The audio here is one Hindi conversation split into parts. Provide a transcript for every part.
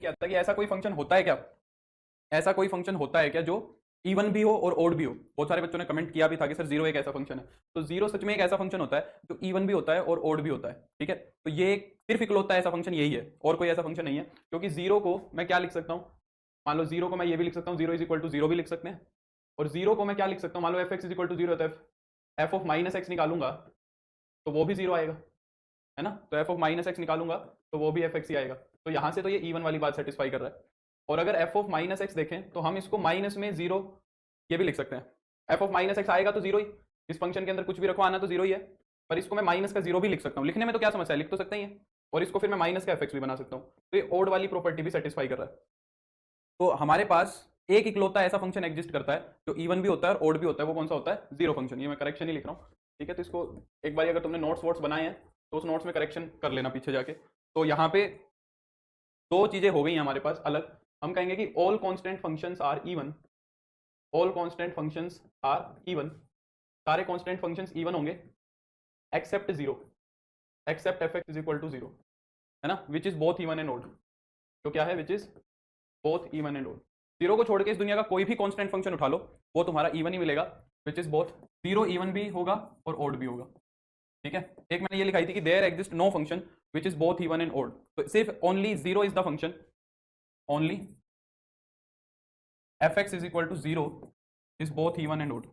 किया था कि ऐसा कोई फंक्शन होता है क्या, ऐसा कोई फंक्शन होता है क्या जो इवन भी हो और ओड भी हो। बहुत सारे बच्चों ने कमेंट किया भी था कि सर जीरो एक ऐसा फंक्शन है। तो जीरो सच में एक ऐसा फंक्शन होता है जो इवन भी होता है और ओड भी होता है, ठीक है। तो ये सिर्फ इकलौता ऐसा फंक्शन यही है, और कोई ऐसा फंक्शन नहीं है। क्योंकि जीरो को मैं क्या लिख सकता हूँ, मान लो जीरो को मैं ये भी लिख सकता हूँ, zero is equal to zero भी लिख सकते हैं। और जीरो को मैं क्या लिख सकता हूँ, मान लो F X is equal to zero, तो एफ ऑफ माइनस एक्स निकालूंगा तो वो भी जीरो आएगा, है ना। तो एफ ऑफ माइनस एक्स निकालूंगा तो वो भी एफ एक्स ही आएगा। तो यहां से तो ये इवन वाली बात सेटिस्फाई कर रहा है। और अगर एफ ऑफ माइनस एक्स देखें तो हम इसको माइनस में जीरो ये भी लिख सकते हैं। एफ ऑफ माइनस एक्स आएगा तो जीरो ही, इस फंक्शन के अंदर कुछ भी रखो आना तो जीरो ही है। पर इसको मैं माइनस का जीरो भी लिख सकता हूँ, लिखने में तो क्या समस्या है, लिख तो सकते ही है। और इसको फिर मैं माइनस का एफ एक्स भी बना सकता हूँ, तो ये ओड वाली प्रॉपर्टी भी सेटिस्फाई कर रहा है। तो हमारे पास एक इकलौता ऐसा फंक्शन एग्जिस्ट करता है जो इवन भी होता है और ओड भी होता है, वो कौन सा होता है, जीरो फंक्शन। ये मैं करेक्शन ही लिख रहा हूँ, ठीक है। तो इसको एक बार अगर तुमने नोट्स वोट्स बनाए हैं तो उस नोट्स में करेक्शन कर लेना पीछे जाके। तो यहाँ पे दो चीजें हो गई हमारे पास अलग। हम कहेंगे कि all constant functions are even, all constant functions are even, सारे कांस्टेंट फंक्शंस इवन होंगे except zero, except F X is equal to zero, है ना, which is both even and odd. तो क्या है, which is both even and odd. Zero को छोड़ के इस दुनिया का कोई भी कांस्टेंट फंक्शन उठा लो वो तुम्हारा इवन ही मिलेगा, विच इज बोथ, जीरो इवन भी होगा और ओड भी होगा, ठीक है। एक मैंने ये लिखाई थी कि there exist no function which is both even and odd. तो सिर्फ only zero is the function, only F X is equal to zero is both even and odd,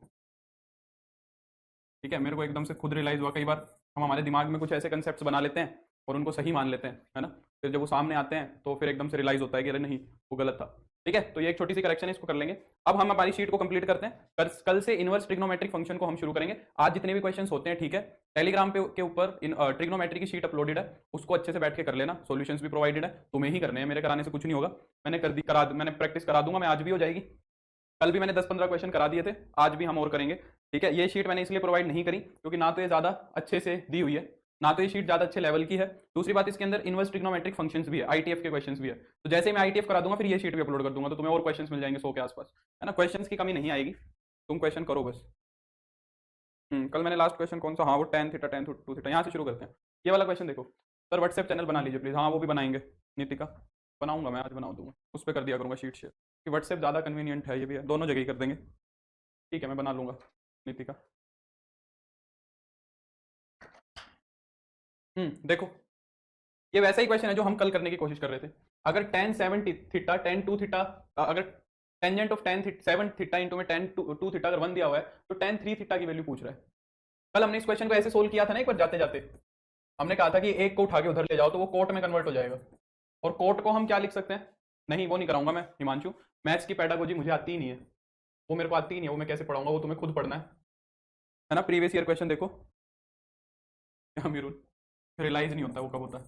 ठीक है। मेरे को एकदम से खुद रियलाइज हुआ, कई बार हम हमारे दिमाग में कुछ ऐसे कंसेप्ट बना लेते हैं और उनको सही मान लेते हैं, है ना। फिर जब वो सामने आते हैं तो फिर एकदम से रियलाइज होता है कि अरे नहीं वो गलत था, ठीक है। तो ये एक छोटी सी करेक्शन है, इसको कर लेंगे। अब हम हमारी शीट को कंप्लीट करते हैं, कल से इनवर्स ट्रिग्नोमेट्रिक फंक्शन को हम शुरू करेंगे। आज जितने भी क्वेश्चन होते हैं, ठीक है, टेलीग्राम पे के ऊपर ट्रिग्नोमेट्री की शीट अपलोडेड है, उसको अच्छे से बैठ के कर लेना, सॉल्यूशंस भी प्रोवाइडेड है, तुम्हें ही करने हैं, मेरे कराने से कुछ नहीं होगा। मैंने कर दी मैंने प्रैक्टिस करा दूंगा मैं, आज भी हो जाएगी। कल भी मैंने 10-15 क्वेश्चन करा दिए थे, आज भी हम और करेंगे, ठीक है। ये शीट मैंने इसलिए प्रोवाइड नहीं करी क्योंकि ना तो ये ज़्यादा अच्छे से दी हुई है, ना तो ये शीट ज़्यादा अच्छे लेवल की है। दूसरी बात, इसके अंदर इनवर्स ट्रिग्नोमेट्रिक फंक्शंस भी है, आईटीएफ के क्वेश्चंस भी है। तो जैसे ही मैं आईटीएफ करा दूंगा फिर ये शीट भी अपलोड कर दूंगा, तो तुम्हें और क्वेश्चंस मिल जाएंगे 100 के आसपास, है ना। क्वेश्चंस की कमी नहीं आएगी, तुम क्वेश्चन करो बस। कल मैंने लास्ट क्वेश्चन कौन सा, हाँ वो tan theta tan two theta, यहाँ से शुरू करते हैं। ये वाला क्वेश्चन देखो, सर व्हाट्सएप चैनल बना लीजिए प्लीज़। हाँ वो भी बनाएंगे, नीतिका बनाऊंगा मैं, आज बना दूंगा, उस पर कर दिया करूँगा शीट शेयर, कि व्हाट्सएप ज़्यादा कन्वीनियंट है, ये भी है, दोनों जगह ही कर देंगे, ठीक है। मैं बना लूंगा नीतिका। देखो ये वैसा ही क्वेश्चन है जो हम कल करने की कोशिश कर रहे थे। अगर tan seven theta tan two theta, अगर tangent of tan seven theta into में टेन टू थीटा अगर वन दिया हुआ है तो टेन थ्री थीटा की वैल्यू पूछ रहा है। कल हमने इस क्वेश्चन को ऐसे सोल्व किया था ना एक बार जाते जाते, हमने कहा था कि एक को उठा के उधर ले जाओ तो वो कोट में कन्वर्ट हो जाएगा। और कोट को हम क्या लिख सकते हैं, नहीं वो नहीं कराऊंगा मैं हिमांशु, मैथ्स की पैडागोजी मुझे आती ही नहीं है, वो मेरे को आती ही नहीं है, वो मैं कैसे पढ़ाऊंगा, वो तुम्हें खुद पढ़ना है ना। प्रीवियस ईयर क्वेश्चन देखो, अमीरुल रियलाइज नहीं होता वो कब होता है।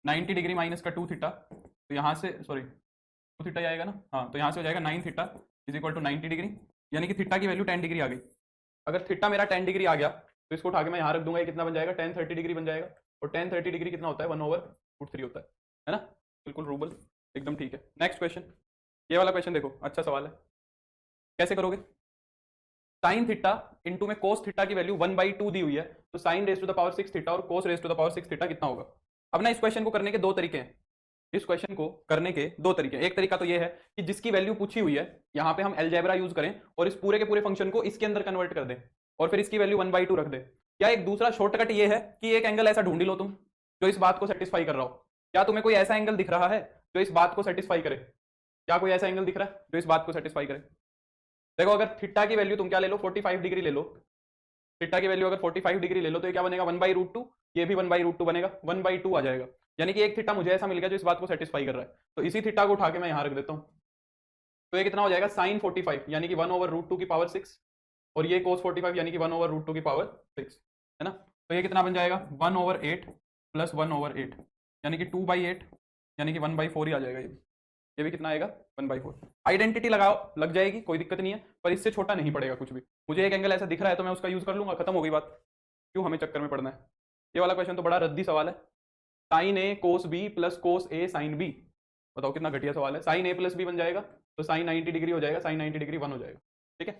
90 डिग्री माइनस का टू थीटा, तो यहाँ से सॉरी टू थीटा ही आएगा ना, हाँ तो यहाँ से हो जाएगा 9 theta is equal to 90 degree, यानी कि थीटा की वैल्यू 10 डिग्री आ गई। अगर थीटा मेरा 10 डिग्री आ गया तो इसको उठा के मैं यहाँ रख दूंगा, ये कितना बन जाएगा, 10 30 डिग्री बन जाएगा। और 10 30 डिग्री कितना होता है, 1/√3 होता है ना। बिल्कुल रूबल, एकदम ठीक है। नेक्स्ट क्वेश्चन, ये वाला क्वेश्चन देखो, अच्छा सवाल है, कैसे करोगे। साइन थीटा इंटू में कोस थीटा की वैल्यू 1/2 दी हुई है, तो sine raise to the power 6 theta और cos raise to the power 6 theta कितना होगा। अब ना इस क्वेश्चन को करने के दो तरीके हैं, इस क्वेश्चन को करने के दो तरीके। एक तरीका तो ये है कि जिसकी वैल्यू पूछी हुई है यहाँ पे हम अलजेब्रा यूज करें और इस पूरे के पूरे फंक्शन को इसके अंदर कन्वर्ट कर दें और फिर इसकी वैल्यू 1/2 रख दे। या एक दूसरा शॉर्टकट ये है कि एक एंगल ऐसा ढूंढ लो तुम जो इस बात को सेटिस्फाई कर रहा हो। क्या तुम्हें कोई ऐसा एंगल दिख रहा है जो इस बात को सेटिस्फाई करे, क्या कोई ऐसा एंगल दिख रहा है जो इस बात को सेटिस्फाई करे। देखो अगर थीटा की वैल्यू तुम क्या ले लो, 45 डिग्री ले लो, थीटा की वैल्यू अगर 45 डिग्री ले लो तो ये क्या बनेगा, 1/√2, ये भी 1/√2 बनेगा, 1/2 आ जाएगा। यानी कि एक थीटा मुझे ऐसा मिल गया जो इस बात को सेटिस्फाई कर रहा है, तो इसी थीटा को उठा के मैं यहां रख देता हूं। तो ये कितना हो जाएगा, साइन 45 यानी कि 1/√2 की पावर 6, और ये कोस 45 यानी कि 1/√2 की पावर 6, है ना। तो ये कितना बन जाएगा, 1/8 प्लस 1/8 यानी कि 2/8, यानी कि 1/4 ही आ जाएगा। ये भी कितना आएगा, 1/4। आइडेंटिटी लगाओ, लग जाएगी, कोई दिक्कत नहीं है, पर इससे छोटा नहीं पड़ेगा कुछ भी। मुझे एक एंगल ऐसा दिख रहा है तो मैं उसका यूज कर लूंगा, खत्म हो गई बात, क्यों हमें चक्कर में पड़ना है। ये वाला क्वेश्चन तो बड़ा रद्दी सवाल है, sine A cos B plus cos A sine B, बताओ कितना घटिया सवाल है। साइन ए प्लस बी बन जाएगा तो साइन 90 डिग्री हो जाएगा, साइन 90 डिग्री 1 हो जाएगा, ठीक है,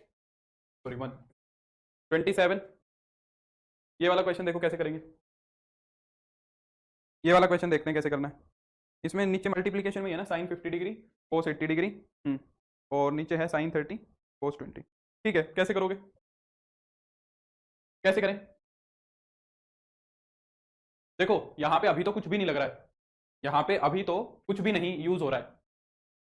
सॉरी 1। 27, ये वाला क्वेश्चन देखो कैसे करेंगे, ये वाला क्वेश्चन देखते हैं कैसे करना है। इसमें नीचे मल्टीप्लीकेशन में है ना, साइन 50 डिग्री कोस 80 डिग्री, और नीचे है साइन 30 कोस 20। ठीक है, कैसे करोगे, कैसे करें? देखो यहाँ पे अभी तो कुछ भी नहीं लग रहा है, यहाँ पे अभी तो कुछ भी नहीं यूज हो रहा है।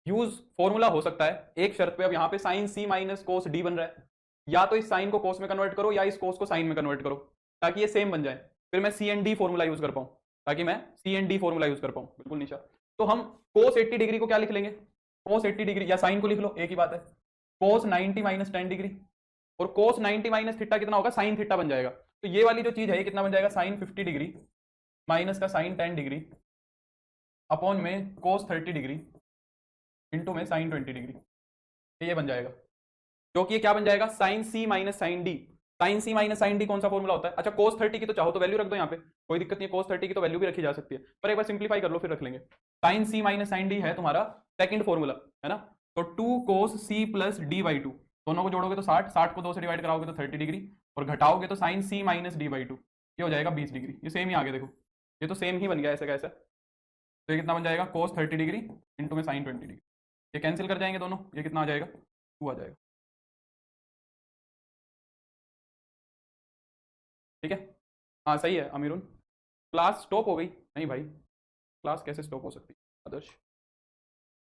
यूज फॉर्मूला हो सकता है एक शर्त पे, अब यहाँ पे sign C minus cos D बन रहा है, या तो इस साइन को कोस में कन्वर्ट करो या इस कोस को साइन में कन्वर्ट करो, ताकि ये सेम बन जाए, फिर मैं C and D formula use कर पाऊं, ताकि मैं C and D formula use कर पाऊं। बिल्कुल निशा। तो हम कोस 80 डिग्री को क्या लिख लेंगे, कोस 80 डिग्री, या साइन को लिख लो, एक ही बात है, कोस 90 माइनस 10 डिग्री, और कोस 90 माइनस थीटा कितना होगा, साइन थीटा बन जाएगा। तो ये वाली जो चीज है ये कितना बन जाएगा, साइन 50 डिग्री माइनस का साइन 10 डिग्री अपॉन में कोस 30 डिग्री इंटू में साइन 20 डिग्री, ये बन जाएगा। जो कि ये क्या बन जाएगा, sign C minus sine D. Sign C minus sine D कौन सा फॉर्मूला होता है? अच्छा, कोस 30 की तो चाहो तो वैल्यू रख दो यहाँ पे, कोई दिक्कत नहीं है, कोस 30 की तो वैल्यू भी रखी जा सकती है, पर एक बार सिंप्लीफाई कर लो फिर रख लेंगे। Sign C minus sine D है तुम्हारा सेकंड फॉर्मूला, है ना, तो 2 cos C plus D by 2, दोनों को जोड़ोगे तो 60, 60 को 2 से डिवाइड कराओगे तो 30 डिग्री, और घटाओगे तो sine C minus D by 2, ये हो जाएगा 20 डिग्री। ये सेम ही आगे देखो, ये तो सेम ही बन गया ऐसा कैसा। तो ये कितना बन जाएगा, कोस 30 डिग्री इंटू में साइन 20 डिग्री, ये कैंसिल कर जाएंगे दोनों, ये कितना आ जाएगा, 2 आ जाएगा। ठीक है, हाँ सही है अमीरुन। क्लास स्टॉप हो गई? नहीं भाई, क्लास कैसे स्टॉप हो सकती है आदर्श,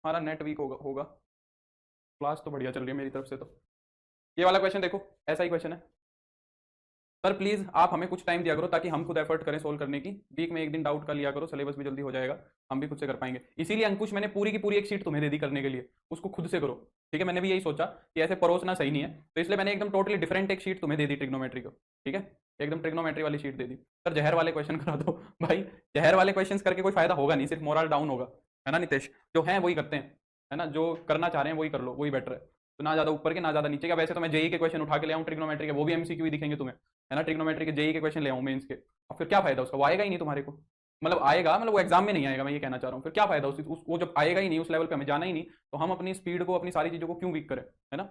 हमारा नेट वीक होगा। क्लास तो बढ़िया चल रही है मेरी तरफ से। तो ये वाला क्वेश्चन देखो, ऐसा ही क्वेश्चन है। सर प्लीज़ आप हमें कुछ टाइम दिया करो ताकि हम खुद एफर्ट करें सोल्व करने की, वीक में एक दिन डाउट का लिया करो, सिलेबस भी जल्दी हो जाएगा, हम भी खुद से कर पाएंगे। इसीलिए अंकुश मैंने पूरी की पूरी एक शीट तुम्हें दे दी करने के लिए, उसको खुद से करो। ठीक है, मैंने भी यही सोचा कि ऐसे परोसना सही नहीं है, तो इसलिए मैंने एकदम टोटली डिफरेंट एक शीट तुम्हें दे दी ट्रिग्नोमेट्री को। ठीक है, एकदम ट्रिग्नोमेट्री वाली शीट दे दी। सर जहर वाले क्वेश्चन करा दो भाई, जहर वाले क्वेश्चन करके कोई फायदा होगा नहीं, सिर्फ मोरल डाउन होगा, है ना नितेश, जो है वही करते हैं, है ना, जो करना चाह रहे हैं वही कर लो, वही बेटर है। तो ना ज़्यादा ऊपर के ना ज़्यादा नीचे का, वैसे तो मैं जेई के क्वेश्चन उठा के ले आऊँ ट्रिग्नोमेट्री के, वो भी एमसीक्यू ही दिखेंगे तुम्हें, है ना, ट्रिग्नोमेट्री के जेई के क्वेश्चन ले आऊँ मेंस के, और फिर क्या फायदा उसका, वो आएगा ही नहीं तुम्हारे को, मतलब आएगा मतलब वो एग्जाम में नहीं आएगा, मैं ये कहना चाह रहा हूँ, फिर क्या फायदा वो जब आएगा ही नहीं, उस लेवल पे हमें जाना ही नहीं, तो हम अपनी स्पीड को, अपनी सारी चीज़ों को क्यों वीक करें, है ना।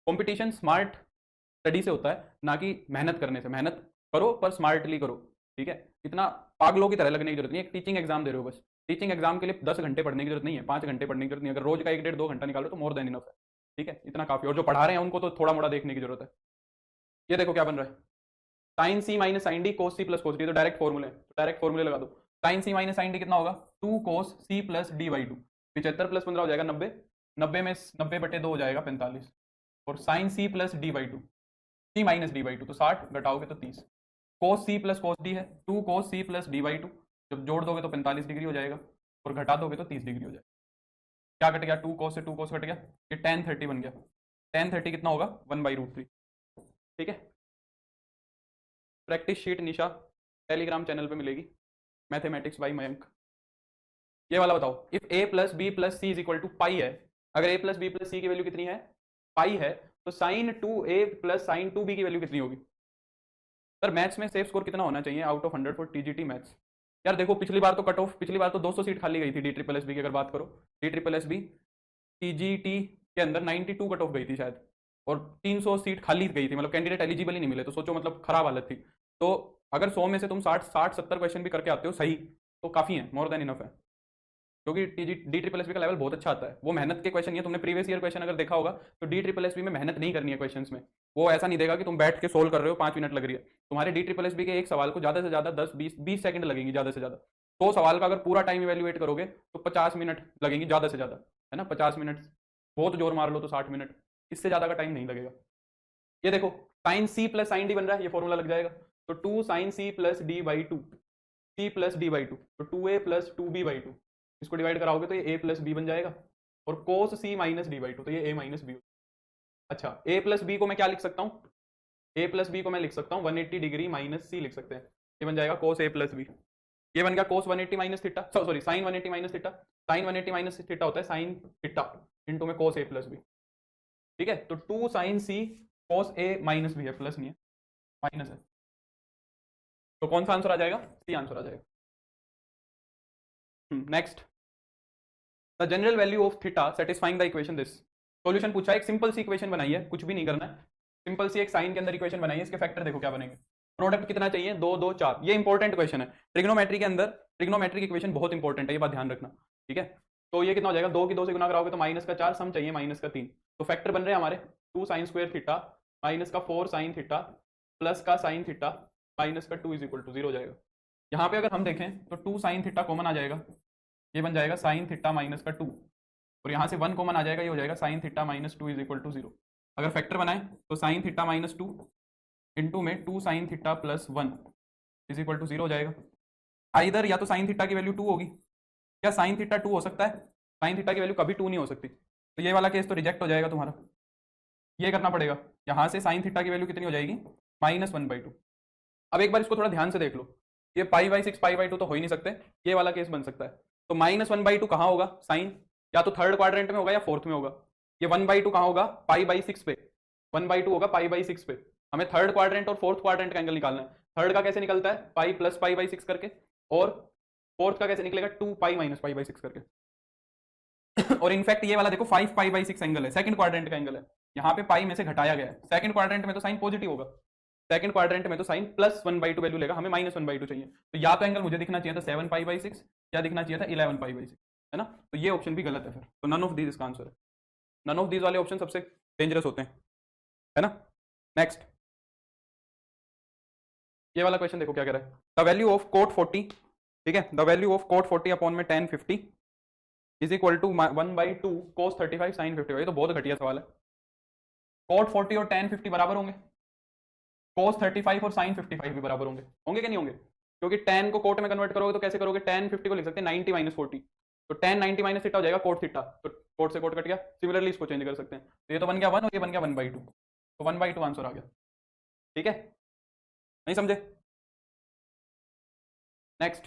कॉम्पिटिशन स्मार्ट स्टडी से होता है, ना कि मेहनत करने से। मेहनत करो पर स्मार्टली करो, ठीक है, इतना पागलों की तरह लगने की जरूरत नहीं है। एक टीचिंग एग्जाम दे रहे हो बस, टीचिंग एग्जाम के लिए 10 घंटे पढ़ने की जरूरत नहीं है, 5 घंटे पढ़ने की जरूरत नहीं है, अगर रोज का 1 1.5 2 घंटा निकालो तो मोर देन इनफ है। ठीक है, इतना काफी, और जो पढ़ा रहे हैं उनको तो थोड़ा मोड़ा देखने की जरूरत है। ये देखो क्या बन रहा है, sine C minus sine D cos C plus cos D, तो डायरेक्ट फॉर्मूले, तो डायरेक्ट फॉर्मूले लगा दो। Sine C minus sine D कितना होगा, 2 cos C plus D by 2, 75 plus 15 हो जाएगा 90, 90 में 90/2 हो जाएगा 45, और sine C plus D by 2, C minus D by 2, तो 60 घटाओगे तो 30, कोस सी प्लस कोस डी है 2 cos C plus D by 2, जब जोड़ दोगे तो 45 डिग्री हो जाएगा, और घटा दोगे तो 30 डिग्री हो जाएगा। क्या कट गया, 2 कोस से 2 कोस कट गया, ये tan 30 बन गया, tan 30 कितना होगा, 1/√3। ठीक है, practice sheet Nisha Telegram channel पे मिलेगी, मैथमेटिक्स बाई मयंक। ये वाला बताओ, if a plus B plus C is equal to pi है, अगर a plus B plus C की वैल्यू कितनी है, पाई है, तो sign 2a plus sign 2b की वैल्यू कितनी होगी? सर मैथ्स में सेफ स्कोर कितना होना चाहिए out of 100 for TGT maths? यार देखो पिछली बार तो कट ऑफ, पिछली बार तो 200 सीट खाली गई थी डी ट्रिपल एस बी की, अगर बात करो D triple S B TGT के अंदर 92 कट ऑफ गई थी शायद, और 300 सीट खाली गई थी, मतलब कैंडिडेट एलिजिबल ही नहीं मिले, तो सोचो मतलब खराब हालत थी। तो अगर 100 में से तुम 60-70 क्वेश्चन भी करके आते हो सही, तो काफ़ी है, मोर देन इनफ है, क्योंकि डी ट्रिपल एस बी का लेवल बहुत अच्छा आता है। वो मेहनत के क्वेश्चन, ये तुमने प्रीवियस ईयर क्वेश्चन अगर देखा होगा, तो डी ट्रिपल एस बी में मेहनत नहीं करनी है क्वेश्चन में, वो ऐसा नहीं देगा कि तुम बैठ के सोल्व कर रहे हो 5 मिनट लग रही है, तुम्हारे डी ट्रिपल एस बी के एक सवाल को ज़्यादा से ज़्यादा 10-20 सेकंड लगेंगी ज़्यादा से ज़्यादा, तो सवाल का अगर पूरा टाइम इवेल्युएट करोगे तो 50 मिनट लगेंगी ज़्यादा से ज़्यादा, है ना, 50 मिनट, बहुत जोर मार लो तो 60 मिनट, इससे ज़्यादा का टाइम नहीं लगेगा। ये देखो sine C plus sine D बन रहा है, ये फॉर्मूला लग जाएगा, तो 2 sine C plus D by 2, C plus D by 2, तो 2a प्लस 2b बाई 2, इसको डिवाइड कराओगे तो ये a प्लस बी बन जाएगा, और कोस सी माइनस डी बाई 2, तो ये a माइनस बी। अच्छा, a प्लस बी को मैं क्या लिख सकता हूँ, a प्लस बी को मैं लिख सकता हूँ 180 डिग्री माइनस सी लिख सकते हैं, ये बन जाएगा कोस a प्लस बी। ये बन गया cos 180 minus theta, sorry sine 180 minus theta, sine 180 minus theta होता है साइन थीटा इंटू में कोस a प्लस बी। ठीक है, तो 2 sine C cos a minus B है, प्लस नहीं है, माइनस है, तो कौन सा आंसर आ जाएगा, सी आंसर आ जाएगा। Next, the general value of theta satisfying the equation this. Solution पूछा है, एक सिंपल सी इक्वेशन बनाई है, कुछ भी नहीं करना है, सिंपल सी एक साइन के अंदर इक्वेशन बनाई है, इसके फैक्टर देखो क्या बनेंगे। प्रोडक्ट कितना चाहिए, 2 2 4। ये इंपॉर्टेंट क्वेश्चन है ट्रिग्नोमेट्री के अंदर, ट्रिग्नोमेट्रिक इक्वेशन बहुत इंपॉर्टेंट है, ये बात ध्यान रखना, ठीक है। तो ये कितना हो जाएगा, 2 की 2 से गुना कराओगे तो माइनस का 4, सम चाहिए माइनस का 3। तो फैक्टर बन रहे हैं हमारे 2 साइन स्क्वायर थीटा माइनस का 4 साइन थीटा प्लस का साइन थीटा माइनस का 2 इज इक्वल टू 0 हो जाएगा। यहाँ पे अगर हम देखें तो 2 साइन थीटा कॉमन आ जाएगा, ये बन जाएगा साइन थीटा माइनस का 2, और यहाँ से 1 कॉमन आ जाएगा, ये हो जाएगा sine theta minus 2 is equal to 0। अगर फैक्टर बनाए तो साइन थीटा माइनस 2 इंटू में 2 sine theta plus 1 is equal to 0 हो जाएगा। आइदर या तो साइन थीटा की वैल्यू 2 होगी, क्या साइन थीटा 2 हो सकता है, साइन थीटा की वैल्यू कभी 2 नहीं हो सकती, तो ये वाला केस तो रिजेक्ट हो जाएगा तुम्हारा। ये करना पड़ेगा, यहाँ से साइन थीटा की वैल्यू कितनी हो जाएगी, -1/2। अब एक बार इसको थोड़ा ध्यान से देख लो, ये π/6 π/2 तो हो ही नहीं सकते, ये वाला केस बन सकता है। तो -1/2 कहाँ होगा साइन, या तो थर्ड क्वाड्रेंट में होगा या फोर्थ में होगा। ये 1/2 कहाँ होगा, π/6 पे, 1/2 होगा π/6 पे। हमें थर्ड क्वाड्रेंट और फोर्थ क्वाड्रेंट का एंगल निकालना है। थर्ड का कैसे निकलता है, पाई प्लस π/6 करके, और फोर्थ का कैसे निकलेगा, 2π माइनस π/6 करके। और इनफैक्ट ये वाला देखो 5π/6 एंगल है, सेकंड क्वाड्रेंट का एंगल है, यहाँ पे पाई में से घटाया गया है। सेकंड क्वाड्रेंट में तो साइन पॉजिटिव होगा, सेकंड क्वाड्रेंट में तो साइन +1/2 वैल्यू लेगा, हमें -1/2 चाहिए। तो या तो एंगल मुझे दिखना चाहिए था 7π/6 या दिखना चाहिए था 11π/6, है ना। तो ये ऑप्शन भी गलत है फिर, तो नन ऑफ दीज इसका आंसर है। नन ऑफ दीज वाले ऑप्शन सबसे डेंजरस होते हैं, है ना। नेक्स्ट ये वाला क्वेश्चन देखो क्या कह रहा है, द वैल्यू ऑफ कोट 40, ठीक है, the value of cot 40 upon में tan 50 is equal to 1/2 cos 35 sin 55। ये तो बहुत घटिया सवाल है। कोट 40 और tan 50 बराबर होंगे, cos 35 और sin 55 भी बराबर होंगे, होंगे कि नहीं होंगे, क्योंकि tan को कोट में कन्वर्ट करोगे तो कैसे करोगे, tan 50 को लिख सकते हैं 90 - 40, तो tan 90 माइनस थीटा हो जाएगा कोट थीटा, तो कोट से कोट कट गया। सिमिलरली इसको चेंज कर सकते हैं, तो ये तो बन गया 1 और ये बन गया 1/2, तो 1/2 आंसर आ गया, ठीक है। नहीं समझे, नेक्स्ट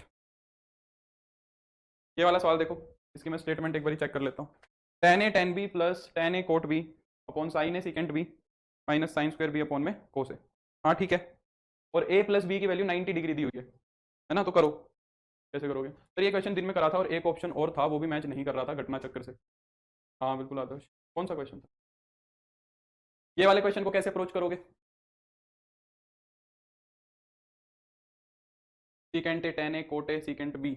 ये वाला सवाल देखो, इसकी मैं स्टेटमेंट एक बार चेक कर लेता हूँ। tan A tan B plus tan A cot B upon sine A secant B minus sine square B upon में कोस A, हाँ ठीक है। और A प्लस B की वैल्यू 90 डिग्री दी हुई है ना, तो करो कैसे करोगे। फिर ये क्वेश्चन दिन में करा था और एक ऑप्शन और था वो भी मैच नहीं कर रहा था घटना चक्कर से। हाँ बिल्कुल आदर्श, कौन सा क्वेश्चन था, ये वाले क्वेश्चन को कैसे अप्रोच करोगे, secant A tan A cot A secant B।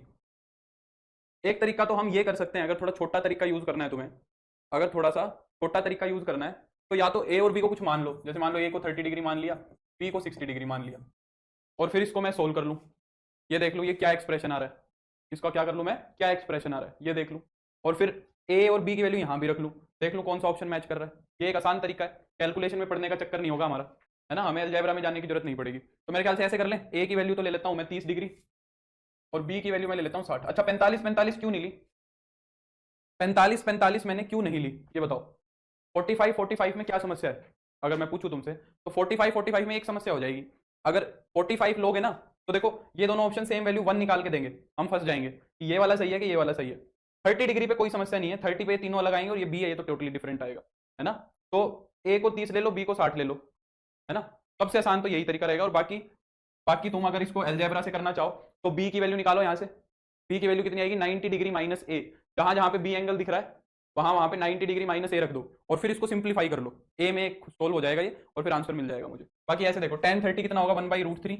एक तरीका तो हम ये कर सकते हैं, अगर थोड़ा छोटा तरीका यूज करना है तुम्हें, अगर थोड़ा सा छोटा तरीका यूज करना है तो या तो A और B को कुछ मान लो, जैसे मान लो A को 30 डिग्री मान लिया, B को 60 डिग्री मान लिया, और फिर इसको मैं सोल्व कर लूँ, ये देख लूँ ये क्या एक्सप्रेशन आ रहा है, इसका क्या कर लूँ मैं, क्या एक्सप्रेशन आ रहा है ये देख लूँ, और फिर A और B की वैल्यू यहाँ भी रख लूँ, देख लूँ कौन सा ऑप्शन मैच कर रहा है। ये एक आसान तरीका है, कैलकुलेशन में पढ़ने का चक्कर नहीं होगा हमारा, है ना, हमें अलजेब्रा में जाने की जरूरत नहीं पड़ेगी। तो मेरे ख्याल से ऐसे कर लें, A की वैल्यू तो ले लेता हूँ मैं 30 डिग्री, और B की वैल्यू मैं ले लेता हूँ 60। अच्छा 45 45 क्यों नहीं ली, 45 45 मैंने क्यों नहीं ली ये बताओ, 45 45 में क्या समस्या है, अगर मैं पूछूं तुमसे तो 45 45 में एक समस्या हो जाएगी। अगर 45 लोगे ना तो देखो ये दोनों ऑप्शन सेम वैल्यू 1 निकाल के देंगे, हम फंस जाएंगे कि ये वाला सही है कि ये वाला सही है। 30 डिग्री पे कोई समस्या नहीं है, 30 पे तीनों अलग आएंगे और ये बी है ये तो टोटली डिफरेंट आएगा, है ना। तो ए को 30 ले लो, बी को 60 ले लो, है ना। सबसे आसान तो यही तरीका रहेगा। और बाकी बाकी तुम अगर इसको अलजेब्रा से करना चाहो तो बी की वैल्यू निकालो, यहाँ से बी की वैल्यू कितनी आएगी, 90 डिग्री माइनस ए, जहां जहां पे बी एंगल दिख रहा है वहां वहां पे 90 डिग्री माइनस ए रख दो, और फिर इसको सिंप्लीफाई कर लो, ए में सोल्व हो जाएगा ये, और फिर आंसर मिल जाएगा मुझे। बाकी ऐसे देखो tan 30 कितना होगा 1/√3,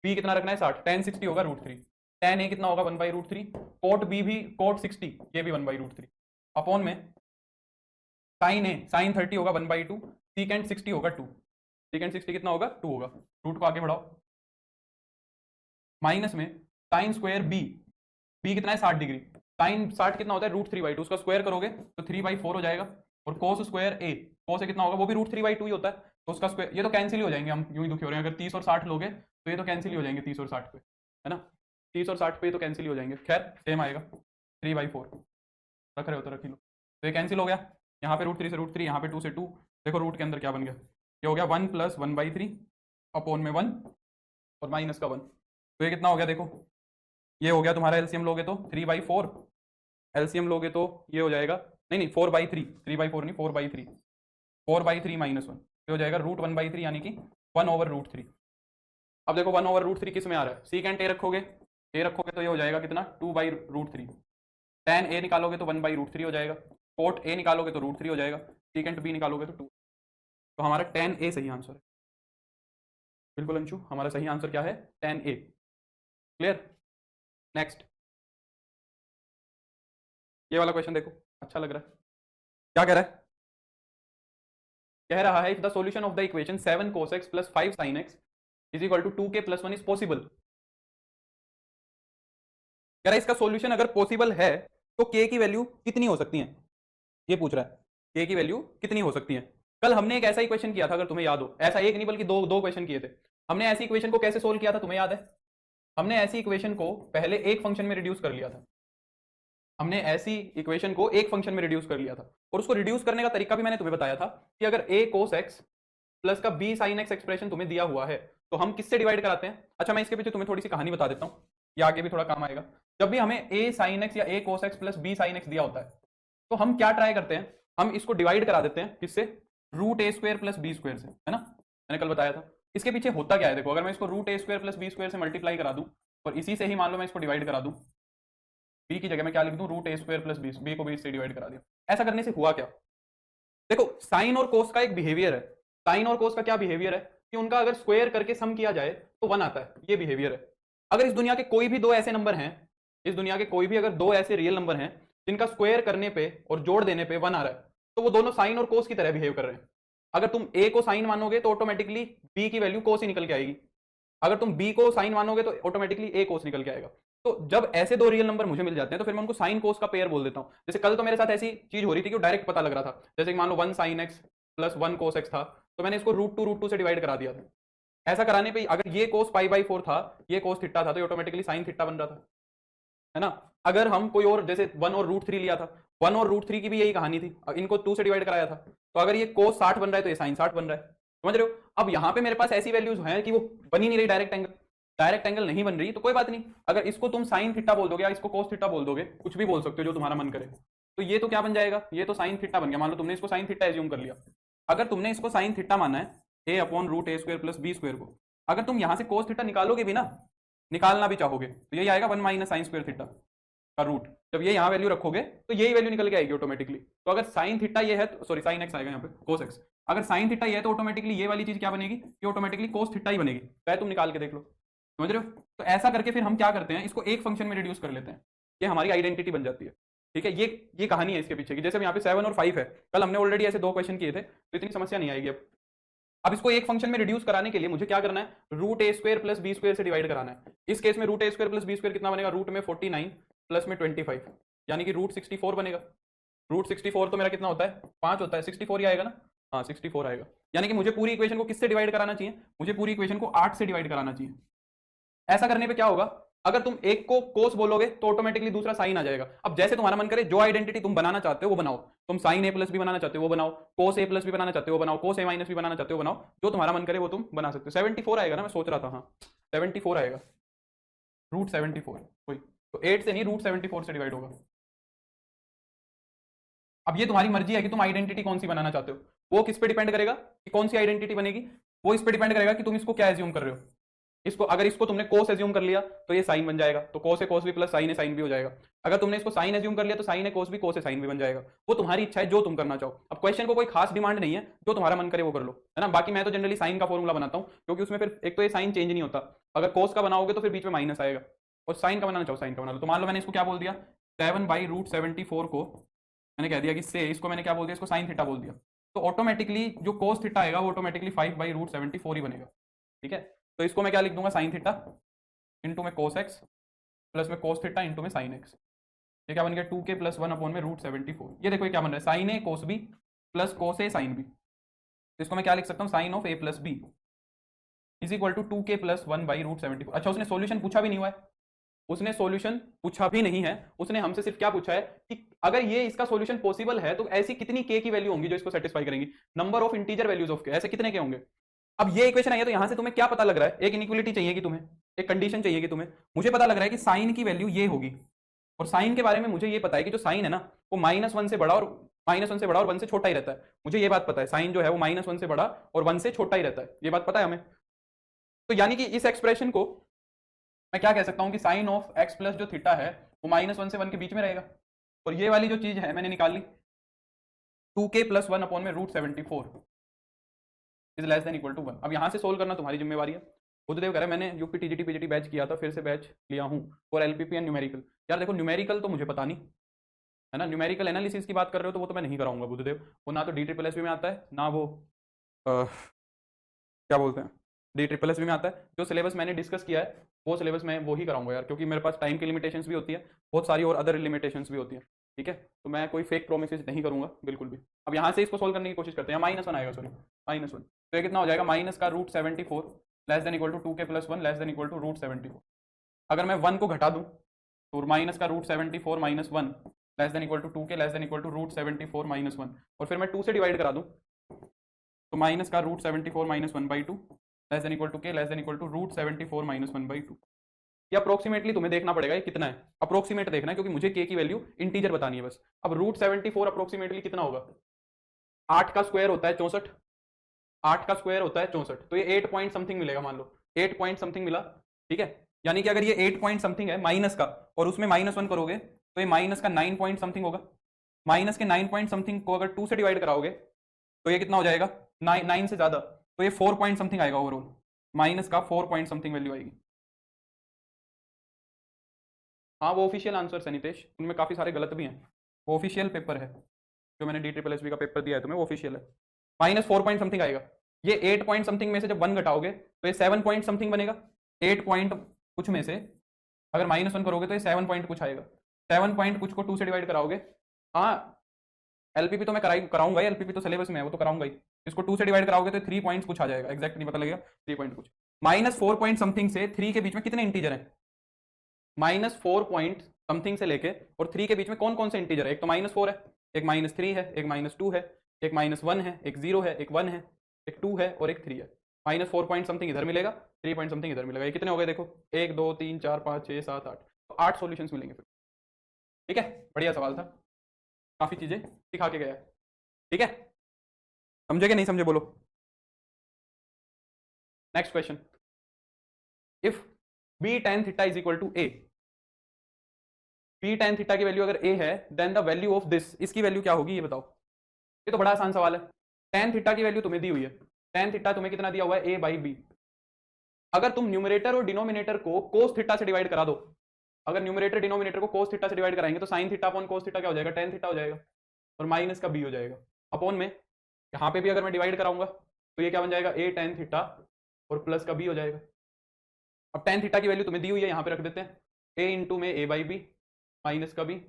बी कितना रखना है 60, tan 60 होगा √3, tan ए कितना होगा 1/√3, कोट बी भी कोट 60 ये भी 1/√3, अपॉन में साइन ए साइन 30 होगा 1/2, सीकेंट 60 होगा 2, सीकेंट 60 कितना होगा 2 होगा, रूट को आगे बढ़ाओ, माइनस में साइन स्क्वायर बी, बी कितना है 60 डिग्री, साइन 60 कितना होता है √3/2, उसका स्क्वायर करोगे तो 3/4 हो जाएगा, और कोस स्क्वायर ए, कोस ए कितना होगा वो भी √3/2 ही होता है, तो उसका स्क्वायर, ये तो कैंसिल ही हो जाएंगे, हम यूं ही दुखी हो रहे हैं, अगर 30 और 60 लोगे तो ये तो कैंसिल ही हो जाएंगे 30 और 60 पे, है ना, 30 और 60 पे तो कैंसिल ही हो जाएंगे, खैर सेम आएगा 3/4, रख रहे हो तो रख ही लो, तो ये कैंसिल हो गया, यहाँ पे √3 से √3, यहाँ पे 2 से 2, देखो रूट के अंदर क्या बन गया, ये हो गया 1 + 1/3 अपॉन में 1 और माइनस का 1, तो ये कितना हो गया देखो, ये हो गया तुम्हारा एलसीएम लोगे तो 3/4, एलसीएम लोगे तो ये हो जाएगा, नहीं नहीं 4/3, 3/4 नहीं 4/3, 4/3 - 1 ये हो जाएगा √1/3, यानी कि 1/√3। अब देखो 1/√3 किस में आ रहा है, सीकेंट ए रखोगे, ए रखोगे तो ये हो जाएगा कितना 2/√3, tan ए निकालोगे तो 1/√3 हो जाएगा, कोट ए निकालोगे तो √3 हो जाएगा, सीकेंट बी निकालोगे तो 2, तो हमारा tan ए सही आंसर है। बिल्कुल अंशु, हमारा सही आंसर क्या है? 10A। क्लियर? नेक्स्ट, ये वाला क्वेश्चन देखो, अच्छा लग रहा है। क्या कह रहा है? कह रहा है if the solution of the equation 7 cos x plus 5 sin x is equal to 2k plus 1 is possible. कह रहा है इसका सॉल्यूशन अगर पॉसिबल है तो k की वैल्यू कितनी हो सकती है, ये पूछ रहा है। k की वैल्यू कितनी हो सकती है? कल हमने एक ऐसा इक्वेशन किया था, अगर तुम्हें याद हो, ऐसा एक नहीं बल्कि दो दो क्वेश्चन किए थे। हमने ऐसी इक्वेशन को कैसे सोल्व किया था, तुम्हें याद है? हमने ऐसी इक्वेशन को पहले एक फंक्शन में रिड्यूस कर लिया था। हमने ऐसी इक्वेशन को एक फंक्शन में रिड्यूस कर लिया था, और उसको रिड्यूस करने का तरीका भी मैंने तुम्हें बताया था कि अगर a cos x प्लस का b sin x एक्सप्रेशन तुम्हें दिया हुआ है तो हम किससे डिवाइड कराते हैं। अच्छा, मैं इसके पीछे तुम्हें थोड़ी सी कहानी बता देता हूं, ये आगे भी थोड़ा काम आएगा। जब भी हमें a sin x या a cos x plus b sin x दिया होता है तो हम क्या ट्राई करते हैं, हम इसको डिवाइड करा देते हैं किससे? रूट ए स्क्वायर प्लस बी स्क्वायर से, है ना? मैंने कल बताया था। इसके पीछे होता क्या है देखो, अगर मैं इसको रूट ए स्क्वायर प्लस बी स्क्वायर से मल्टीप्लाई करा दूं और इसी से ही मान लो मैं इसको डिवाइड करा दूं, बी की जगह मैं क्या लिख दूं, रूट ए स्क्वायर प्लस बी को बी से डिवाइड करा दिया। ऐसा करने से हुआ क्या? देखो, साइन और कोस का एक बिहेवियर है। साइन और कोस का क्या बिहेवियर है कि उनका अगर स्क्वायर करके सम किया जाए तो 1 आता है, ये बिहेवियर है। अगर इस दुनिया के कोई भी दो ऐसे नंबर हैं, इस दुनिया के कोई भी अगर दो ऐसे रियल नंबर हैं जिनका स्क्वायर करने पे और जोड़ देने पे 1 आ रहा है, तो वो दोनों साइन और कोस की तरह बिहेव कर रहे हैं। अगर तुम ए को साइन मानोगे तो ऑटोमेटिकली बी की वैल्यू कोस ही निकल के आएगी। अगर तुम बी को साइन मानोगे तो ऑटोमेटिकली ए कोस निकल के आएगा। तो जब ऐसे दो रियल नंबर मुझे मिल जाते हैं तो फिर मैं उनको साइन कोस का पेयर बोल देता हूं। जैसे कल तो मेरे साथ ऐसी चीज हो रही थी कि डायरेक्ट पता लग रहा था, जैसे कि मान लो 1 sin x plus 1 cos x था, तो मैंने इसको रूट टू से डिवाइड करा दिया था। ऐसा कराने पे अगर ये cos पाई बाई 4 था, ये cos थीटा था, तो ऑटोमेटिकली साइन थीटा बन रहा था, है ना? अगर हम कोई और जैसे 1 और रूट 3 लिया था, 1 और रूट 3 की भी यही कहानी थी, इनको 2 से डिवाइड कराया था, तो अगर ये cos 60 बन रहा है तो ये साइन 60 बन रहा है। समझ रहे हो? अब यहाँ पे मेरे पास ऐसी वैल्यूज हैं कि वो बन ही नहीं रही डायरेक्ट एंगल, डायरेक्ट एंगल नहीं बन रही, तो कोई बात नहीं। अगर इसको तुम साइन थीटा बोल दोगे या इसको कोस थीटा बोल दोगे, कुछ भी बोल सकते हो जो तुम्हारा मन करे, तो ये तो क्या बन जाएगा, ये तो साइन थीटा बन गया। मान लो तुमने इसको साइन थीटा एज्यूम कर लिया। अगर तुमने इसको साइन थीटा माना है ए अपॉन रूट ए स्क्वायर प्लस बी स्क्वायर को, अगर तुम यहां से कोस थीटा निकालोगे भी ना, निकालना भी चाहोगे, तो यही आएगा 1 माइनस साइन स्क्वायर थीटा का रूट। जब ये यहाँ वैल्यू रखोगे तो यही वैल्यू निकल के आएगी ऑटोमेटिकली। तो अगर साइन थीटा ये है तो सॉरी साइन एक्स आएगा यहाँ पे, कोस एक्स। अगर साइन थीटा ये है तो ऑटोमेटिकली ये वाली चीज क्या बनेगी, ये ऑटोमेटिकली कोस थीटा ही बनेगी। चाहे तुम निकाल के देख लो। समझ रहे हो? तो ऐसा करके फिर हम क्या करते हैं, इसको एक फंक्शन में रिड्यूस कर लेते हैं, ये हमारी आइडेंटिटी बन जाती है। ठीक है, ये कहानी है इसके पीछे की। जैसे यहाँ पे 7 और 5 है, कल हमने ऑलरेडी ऐसे 2 क्वेश्चन किए थे, तो इतनी समस्या नहीं आएगी अब इसको एक फंक्शन में रिड्यूस कराने के लिए मुझे क्या करना है, रूट ए स्क्वायर प्लस बी स्क्वायर से डिवाइड कराना है। इस केस में रूट ए स्क्वायर प्लस बी स्क्वायर कितना बनेगा, रूट में 49 प्लस में 25, यानी कि रूट 64 बनेगा। रूट 64 तो मेरा कितना होता है, 5 होता है, 64 ही आएगा ना? हाँ 64 आएगा। यानी कि मुझे पूरी इक्वेशन को किससे डिवाइड कराना चाहिए, मुझे पूरी इक्वेशन को 8 से डिवाइड कराना चाहिए। ऐसा करने पे क्या होगा, अगर तुम एक को कोस बोलोगे तो ऑटोमेटिकली दूसरा साइन आ जाएगा। अब जैसे तुम्हारा मन करे, जो आइडेंटिटी तुम बनाना चाहते हो वो बनाओ। तुम साइन ए प्लस भी बनाना चाहते हो वो बनाओ, कोस ए प्लस भी बनाना चाहते हो वो बनाओ, कोस ए माइनस भी बनाना चाहते हो बनाओ, जो तुम्हारा मन करे वो तुम बना सकते हो। 74 आएगा ना, मैं सोच रहा था, हाँ 74 आएगा, रूट 74 कोई, तो 8 से नहीं रूट 74 से डिवाइड होगा। अब ये तुम्हारी मर्जी है कि तुम आइडेंटिटी कौन सी बनाना चाहते हो। वो किस पे डिपेंड करेगा कि कौन सी आइडेंटिटी बनेगी, वो इस पे डिपेंड करेगा कि तुम इसको क्या एज्यूम कर रहे हो। इसको अगर इसको तुमने कोस एज्यूम कर लिया तो ये साइन बन जाएगा, तो कोस है कोस भी प्लस साइन है साइन भी हो जाएगा। अगर तुमने इसको साइन एज्यूम कर लिया तो साइन है कोस भी, कोस है साइन भी बन जाएगा। वो तुम्हारी इच्छा है, जो तुम करना चाहो। अब क्वेश्चन को कोई खास डिमांड नहीं है, जो तुम्हारा मन करे वो कर लो, है ना? बाकी मैं तो जनरली साइन का फॉर्मूला बनाता हूँ, क्योंकि उसमें फिर एक तो ये साइन चेंज नहीं होता। अगर कोस का बनाओगे तो फिर बीच में माइनस आएगा, और साइन का बनाना चाहो साइन का बना लो। तो मान लो मैंने इसको क्या बोल दिया, 7/√74 को मैंने कह दिया कि से, इसको मैंने क्या बोल दिया, इसको साइन थीटा बोल दिया, तो ऑटोमेटिकली जो कोस थीटा आएगा वो ऑटोमेटिकली 5/√74 ही बनेगा। ठीक है, तो इसको मैं क्या लिख दूंगा, साइन थीटा इंटू में कोस एक्स प्लस में कोस थीटा इंटू में साइन एक्स। ये क्या बन गया, 2k प्लस 1 अपॉन में √74। ये देखो ये क्या बन रहा है, sine A cos B plus cos A sine B. तो इसको मैं क्या लिख सकता हूँ, sine of A plus B is equal to 2k plus 1/√74। अच्छा, उसने सॉल्यूशन पूछा भी नहीं हुआ है, उसने सॉल्यूशन पूछा भी नहीं है, उसने हमसे सिर्फ क्या पूछा है कि अगर ये इसका सॉल्यूशन पॉसिबल है तो ऐसी कितनी k की वैल्यू होंगी जो इसको सेटिस्फाई करेंगी, number of integer values of k, ऐसे कितने के होंगे। अब ये इक्वेशन आई है तो यहां से तुम्हें क्या पता लग रहा है, एक इनइक्वालिटी चाहिए कि तुम्हें, एक कंडीशन चाहिए कि तुम्हें। मुझे पता लग रहा है कि साइन की वैल्यू ये होगी, और साइन के बारे में मुझे ये पता है कि जो साइन है ना वो -1 से बड़ा और -1 से छोटा ही रहता है। मुझे ये बात पता है, साइन जो है वो -1 से बड़ा और 1 से छोटा ही रहता है, ये बात पता है हमें। तो यानी कि इस एक्सप्रेशन को मैं क्या कह सकता हूं कि साइन ऑफ एक्स प्लस जो थीटा है वो -1 से 1 के बीच में रहेगा। और ये वाली जो चीज है मैंने निकाल ली 2k प्लस 1 अपॉन में √74। Is less than equal to 1। अब यहाँ से सोल्व करना तुम्हारी जिम्मेवारी है। बुद्धदेव कह रहा है मैंने यूपी टीजीटी पीजीटी बैच किया था, फिर से बैच लिया हूँ और एलपीपी एंड न्यूमेरिकल। यार देखो न्यूमेरिकल तो मुझे पता नहीं है ना, न्यूमेरिकल एनालिसिस की बात कर रहे हो तो वो तो मैं नहीं कराऊंगा बुद्धदेव, वो ना तो DSSS में आता है ना वो क्या बोलते हैं DSSS में आता है। जो सिलेबस मैंने डिस्कस किया है वो सिलेबस मैं वो ही कराऊंगा यार, क्योंकि मेरे पास टाइम की लिमिटेशंस भी होती है, बहुत सारी और अदर लिमिटेशंस भी होती है। ठीक है, तो मैं कोई फेक प्रोमिस नहीं करूंगा बिल्कुल भी। अब यहाँ से इसको सोल्व करने की कोशिश करते हैं। -1 आएगा, सॉरी -1, तो ये कितना हो जाएगा, माइनस का √74 less than equal to 2k+1 less than equal to √74। अगर मैं 1 को घटा दूँ तो माइनस का √74 -1 less than equal to 2k less than equal to √74 -1, और फिर मैं 2 से डिवाइड करा दूँ तो माइनस का √74 -1/2 less than equal to k less than equal to √74 -1/2। ये अप्रोक्सीमेटली तुम्हें देखना पड़ेगा ये कितना है, अप्रोक्सीमेट देखना है, क्योंकि मुझे k की वैल्यू इंटीजर बतानी है बस। अब √74 अप्रोक्सीमेटली कितना होगा, 8 का स्क्वायर होता है 64, 8 का स्क्वायर होता है 64, तो ये 8 पॉइंट समथिंग मिलेगा, मान लो 8 पॉइंट समथिंग मिला। ठीक है, यानी कि अगर ये 8 पॉइंट समथिंग है माइनस का और उसमें -1 करोगे तो ये माइनस का 9 पॉइंट समथिंग होगा। माइनस के 9 पॉइंट समथिंग को अगर 2 से डिवाइड कराओगे तो ये कितना हो जाएगा, 9 से ज्यादा, तो ये 4 पॉइंट समथिंग आएगा ओवरऑल, माइनस का 4 पॉइंट समथिंग वैल्यू आएगी। हाँ वो ऑफिशियल आंसर है नितेश, उनमें काफ़ी सारे गलत भी हैं, वो ऑफिशियल पेपर है जो मैंने DSSS का पेपर दिया है तुम्हें, वो ऑफिशियल है। -4 पॉइंट समथिंग आएगा। ये 8 पॉइंट समथिंग में से जब 1 घटाओगे तो ये 7 पॉइंट समथिंग बनेगा। 8 पॉइंट कुछ में से अगर -1 करोगे तो ये 7 पॉइंट कुछ आएगा। 7 पॉइंट कुछ को 2 से डिवाइड कराओगे, हाँ एलपीपी तो मैं कराऊंगा ही, एलपीपी तो सिलेबस में है वो तो कराऊंगा ही। इसको 2 से डिवाइड कराओगे तो 3 पॉइंट कुछ आ जाएगा, एग्जैक्ट नहीं पता लगेगा, 3 पॉइंट कुछ। -4 पॉइंट समथिंग से 3 के बीच में कितने इंटीजर हैं, -4 पॉइंट समथिंग से लेके और 3 के बीच में कौन कौन से इंटीजर है, एक तो -4 है, एक -3 है, एक -2 है, एक -1 है, एक 0 है, एक 1 है, एक 2 है और एक 3 है। -4 पॉइंट समथिंग इधर मिलेगा, 3 पॉइंट समथिंग इधर मिलेगा। ये कितने हो गए देखो, 1 2 3 4 5 6 7 8, तो 8 सॉल्यूशंस मिलेंगे फिर। ठीक है, बढ़िया सवाल था, काफी चीजें सिखा के गया है। ठीक है, समझे कि नहीं समझे बोलो। Next question, if b tan theta is equal to a, b tan theta की वैल्यू अगर a है then the value of this, इसकी वैल्यू क्या होगी ये बताओ। ये तो बड़ा आसान सवाल है। tan थीटा की वैल्यू तुम्हें दी हुई है, tan थीटा तुम्हें कितना दिया हुआ है, a/b। अगर तुम न्यूमरेटर और डिनोमिनेटर को cos थीटा से डिवाइड करा दो, अगर न्यूमरेटर डिनोमिनेटर को cos थीटा से डिवाइड कराएंगे तो sin theta upon cos theta क्या हो जाएगा, tan थीटा हो जाएगा, और माइनस का b हो जाएगा अपॉन में। यहाँ पे भी अगर मैं डिवाइड कराऊंगा तो ये क्या बन जाएगा, a tan थीटा और प्लस का b हो जाएगा। अब tan थीटा की वैल्यू तुम्हें दी हुई है, यहाँ पे रख देते हैं, a इंटू में a/b माइनस का b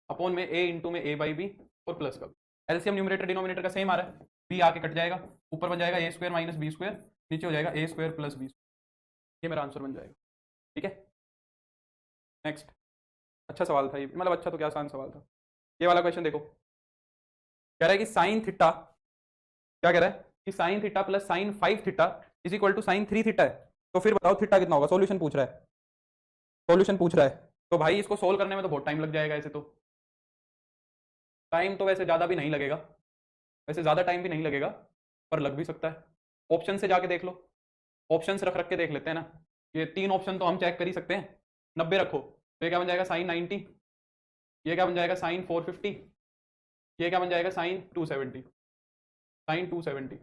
अपॉन में a इंटू में a/b और प्लस का b। एलसीएम न्यूमरेटर डिनोमिनेटर का सेम आ रहा है, b आके कट जाएगा, ऊपर बन जाएगा a² माइनस b², नीचे हो जाएगा a² प्लस b²। ये मेरा आंसर बन जाएगा। ठीक है, नेक्स्ट। अच्छा सवाल था ये, मतलब अच्छा तो क्या आसान सवाल था। ये वाला क्वेश्चन देखो, कह रहा है कि साइन थीटा, क्या कह रहा है कि sine theta plus sine 5 theta is equal to sine 3 theta है। तो फिर बताओ थीटा कितना होगा, सॉल्यूशन पूछ रहा है, सॉल्यूशन पूछ रहा है। तो भाई इसको सोल्व करने में तो बहुत टाइम लग जाएगा, ऐसे तो टाइम तो वैसे ज़्यादा भी नहीं लगेगा, वैसे ज़्यादा टाइम भी नहीं लगेगा, पर लग भी सकता है। ऑप्शन से जाके देख लो, ऑप्शन रख रख के देख लेते हैं ना, ये 3 ऑप्शन तो हम चेक कर ही सकते हैं। 90 रखो तो ये क्या बन जाएगा, साइन 90, ये क्या बन जाएगा, साइन 450, ये क्या बन जाएगा, साइन 270, साइन 270,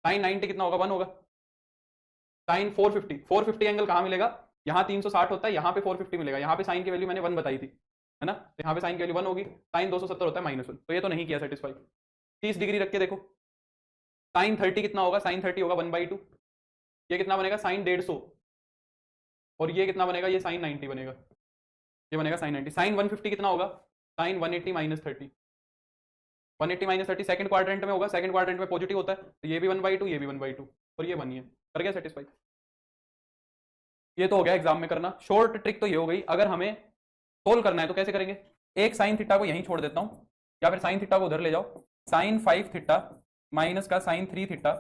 साइन 90 कितना होगा, 1 होगा। साइन 450, 450 एंगल कहाँ मिलेगा, यहाँ 360 होता है, यहाँ पे 450 मिलेगा, यहाँ पे साइन की वैल्यू मैंने 1 बताई थी, है ना, तो यहाँ पे साइन की वैल्यू 1 होगी, साइन 270 होता है -1, तो ये तो नहीं किया सेटिस्फाई। 30 डिग्री रख के देखो, साइन 30 कितना होगा, साइन 30 होगा 1/2, ये कितना बनेगा, साइन 150, और ये कितना बनेगा, ये साइन 90 बनेगा, ये बनेगा साइन 90। साइन 150 कितना होगा, साइन 180 - 30, 180 - 30 सेकंड क्वाड्रेंट में होगा, सेकंड क्वाड्रेंट में पॉजिटिव होता है, तो ये भी 1/2, ये भी 1/2, और ये 1 ही है, कर गया सेटिस्फाई। ये तो हो गया एग्जाम में करना, शॉर्ट ट्रिक तो ये हो गई। अगर हमें सोल्व करना है तो कैसे करेंगे, एक साइन थीटा को यहीं छोड़ देता हूं, या फिर साइन थीटा को उधर ले जाओ, साइन 5 थीटा माइनस का sine 3 theta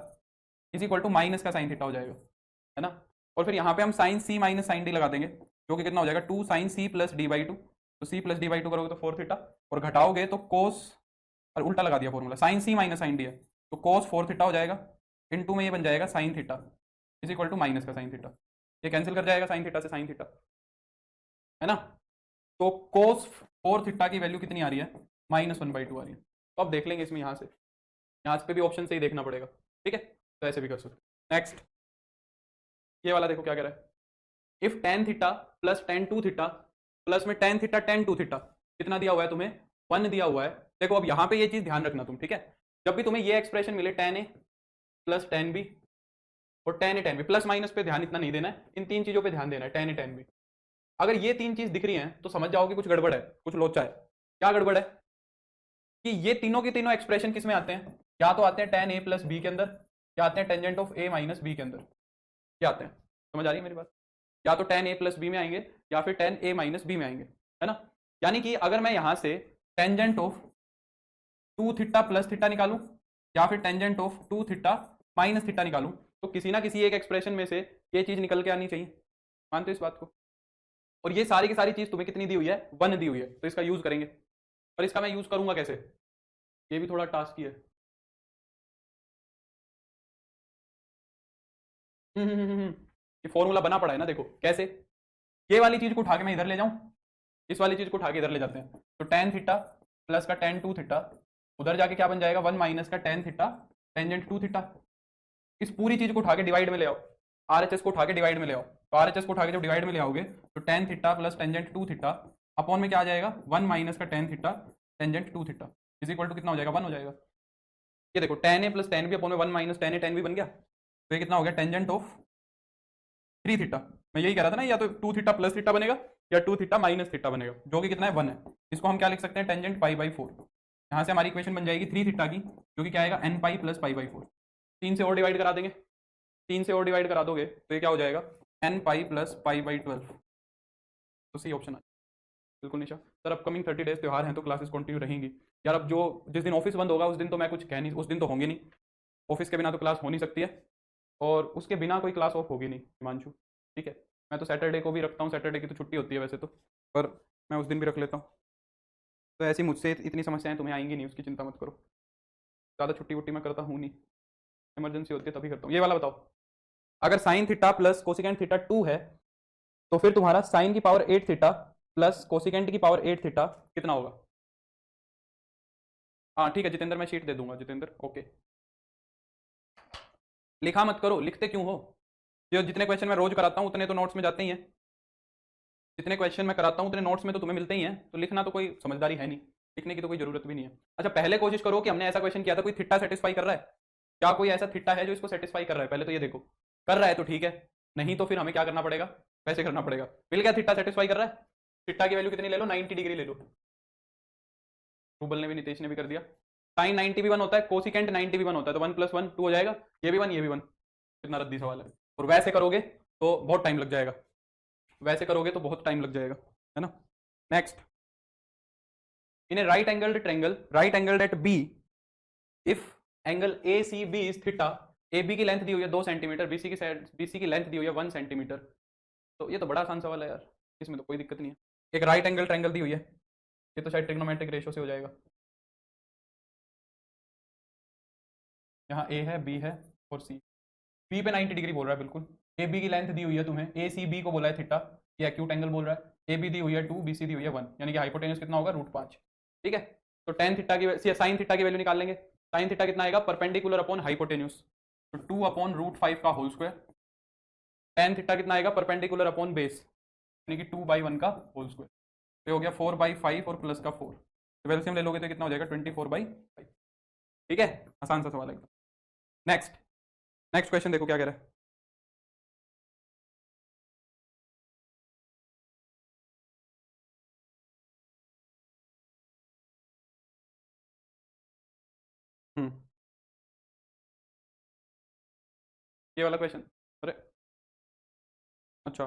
is equal to minus का साइन थीटा हो जाएगा, है ना। और फिर यहाँ पे हम sine C minus sine D लगा देंगे, जो कि कितना हो जाएगा, 2 साइन सी प्लस d/2, तो सी प्लस d/2 करोगे तो 4 थीटा, और घटाओगे तो कोस, और उल्टा लगा दिया formula, sign C minus sine D है तो कोस 4 थीटा हो जाएगा, इनटू में ये बन जाएगा sine theta is equal to minus का साइन थीटा, ये कैंसिल कर जाएगा साइन थीटा से साइन थीटा, है ना। तो कोस 4 थीटा की वैल्यू कितनी आ रही है, -1/2 आ रही है। तो अब देख लेंगे इसमें, यहाँ से पे भी ऑप्शन से ही देखना पड़ेगा। ठीक है, तो ऐसे भी कर सकते। नेक्स्ट ये वाला देखो क्या कह रहा है, if tan theta plus tan two theta plus में tan theta tan two theta, कितना दिया हुआ है तुम्हें, 1 दिया हुआ है। देखो अब यहाँ पे ये चीज ध्यान रखना तुम, ठीक है, जब भी तुम्हें ये एक्सप्रेशन मिले ten A plus tan B और ten A tan B, plus minus पे ध्यान इतना नहीं देना है, इन तीन चीजों पे ध्यान देना है, टेन ए टेन बी। अगर ये तीन चीज दिख रही है तो समझ जाओ कि कुछ गड़बड़ है, कुछ लोचा है। क्या गड़बड़ है कि ये तीनों के तीनों एक्सप्रेशन किस में आते हैं, या तो आते हैं टेन ए प्लस बी के अंदर, या आते हैं tangent of A minus B के अंदर। क्या आते हैं, समझ आ रही है मेरी बात, या तो टेन ए प्लस बी में आएंगे या फिर टेन ए माइनस बी में आएंगे, है ना। यानी कि अगर मैं यहां से tangent of two theta plus theta निकालूं या फिर tangent of two theta minus theta निकालूं, तो किसी ना किसी एक एक्सप्रेशन में से ये चीज निकल के आनी चाहिए। मानते हो इस बात को। और ये सारी की सारी चीज तुम्हें कितनी दी हुई है, 1 दी हुई है, तो इसका यूज करेंगे। और इसका मैं यूज करूंगा कैसे, ये भी थोड़ा टास्क ही है। ये फॉर्मूला बना पड़ा है ना, देखो कैसे, ये वाली चीज को उठा के मैं इधर ले जाऊं, इस वाली चीज को उठा के इधर ले जाते हैं, तो टेन थीटा प्लस का टेन टू थीटा, उधर जाके क्या बन जाएगा, 1 माइनस का tan theta tangent two theta. इस पूरी चीज को उठा के डिवाइड में ले आओ, आरएचएस को उठा के डिवाइड में ले आओ, तो आरएचएस को उठा के जब डिवाइड में ले आओगे तो tan theta plus tangent two theta upon में क्या आ जाएगा, 1 माइनस का tan theta tangent two theta is equal to कितना हो जाएगा, 1 हो जाएगा। ये देखो tan A plus tan B upon में 1 minus tan A tan B बन गया, तो ये कितना हो गया, टेंजेंट ऑफ थ्री थीटा। मैं यही कह रहा था ना, या तो टू थीटा प्लस थीटा बनेगा या टू थीटा माइनस थीटा बनेगा, जो कि कितना है, 1 है। इसको हम क्या लिख सकते हैं, टेंजेंट पाई बाई 4। यहाँ से हमारी इक्वेशन बन जाएगी थ्री थीटा की, जो कि क्या आएगा, n pi plus pi by 4। 3 से और डिवाइड करा देंगे, 3 से और डिवाइड करा दोगे तो ये क्या हो जाएगा, n pi plus pi by 12। तो सी ऑप्शन आ, बिल्कुल निशा। सर अपकमिंग 30 डेज त्यौहार हैं तो क्लासेस कंटिन्यू रहेंगी। यार अब जो जिस दिन ऑफिस बंद होगा उस दिन तो मैं कुछ कह नहीं, उस दिन तो होंगे नहीं, ऑफिस के बिना तो क्लास हो नहीं सकती है, और उसके बिना कोई क्लास ऑफ होगी नहीं हिमांशु, ठीक है। मैं तो सैटरडे को भी रखता हूँ, सैटरडे की तो छुट्टी होती है वैसे तो, पर मैं उस दिन भी रख लेता हूँ। तो ऐसी मुझसे इतनी समस्याएं तुम्हें आएंगी नहीं, उसकी चिंता मत करो। ज़्यादा छुट्टी वुट्टी मैं करता हूँ नहीं, इमरजेंसी होती है तभी करता हूँ। ये वाला बताओ, अगर sign theta plus cosecant theta 2 है तो फिर तुम्हारा साइन की पावर 8 थीटा प्लस कोसिकेंट की पावर 8 थीटा कितना होगा। हाँ ठीक है जितेंद्र, मैं शीट दे दूंगा जितेंद्र, ओके। लिखा मत करो, लिखते क्यों हो, जो जितने क्वेश्चन मैं रोज कराता हूँ उतने तो नोट्स में जाते ही हैं, जितने क्वेश्चन मैं कराता हूँ उतने नोट्स में तो तुम्हें मिलते ही हैं, तो लिखना तो कोई समझदारी है नहीं, लिखने की तो कोई जरूरत भी नहीं है। अच्छा पहले कोशिश करो कि हमने ऐसा क्वेश्चन किया था, कोई थीटा सेटिस्फाई कर रहा है, क्या कोई ऐसा थीटा है जो इसको सेटिस्फाई कर रहा है, पहले तो ये देखो, कर रहा है तो ठीक है, नहीं तो फिर हमें क्या करना पड़ेगा, वैसे करना पड़ेगा। मिल गया थीटा सेटिस्फाई कर रहा है, थीटा की वैल्यू कितनी ले लो, 90 डिग्री ले लो, रूबल ने भी नितेश ने भी कर दिया। साइन 90 भी 1 होता है, कोसिकेंट 90 भी 1 होता है, तो 1 प्लस 1 2 हो जाएगा, ये भी 1 ये भी 1, कितना रद्दी सवाल है। और वैसे करोगे तो बहुत टाइम लग जाएगा, वैसे करोगे तो बहुत टाइम लग जाएगा, है ना। Next, in a right angled triangle, right angled at B, if angle A C B is theta, A B की लेंथ दी हुई है 2 सेंटीमीटर, बीसी की लेंथ दी हुई है 1 सेंटीमीटर। तो ये तो बड़ा आसान सवाल है यार, इसमें तो कोई दिक्कत नहीं है। एक राइट एंगल ट्रायंगल दी हुई है, ये तो शायद ट्रिग्नोमेट्रिक रेशियो से हो जाएगा। यहाँ ए है, बी है और सी, बी पे 90 डिग्री बोल रहा है बिल्कुल, ए बी की लेंथ दी हुई है तुम्हें, ए सी बी को बोला है थीटा, ये एक्यूट एंगल बोल रहा है, ए बी दी हुई है 2, बी सी दी हुई है 1, यानी कि हाइपोटेन्यूज कितना होगा, √5, ठीक है। तो टेन थीटा की साइन थीटा की वैल्यू निकाल लेंगे, साइन थीटा कितना आएगा, परपेंडिकुलर अपॉन हाइपोटेन्यूज, तो 2 अपॉन √5 का होल स्क्वायर, टेन थीटा कितना आएगा, परपेंडिकुलर अपॉन बेस, यानी कि 2/1 का होल स्क्वायर, तो हो गया 4/5 और प्लस का 4, तो एलसीएम ले लोगे तो कितना हो जाएगा, 24/5, ठीक है। आसान सा सवाल है। नेक्स्ट, नेक्स्ट क्वेश्चन देखो क्या कह रहा है, ये वाला क्वेश्चन, अरे अच्छा,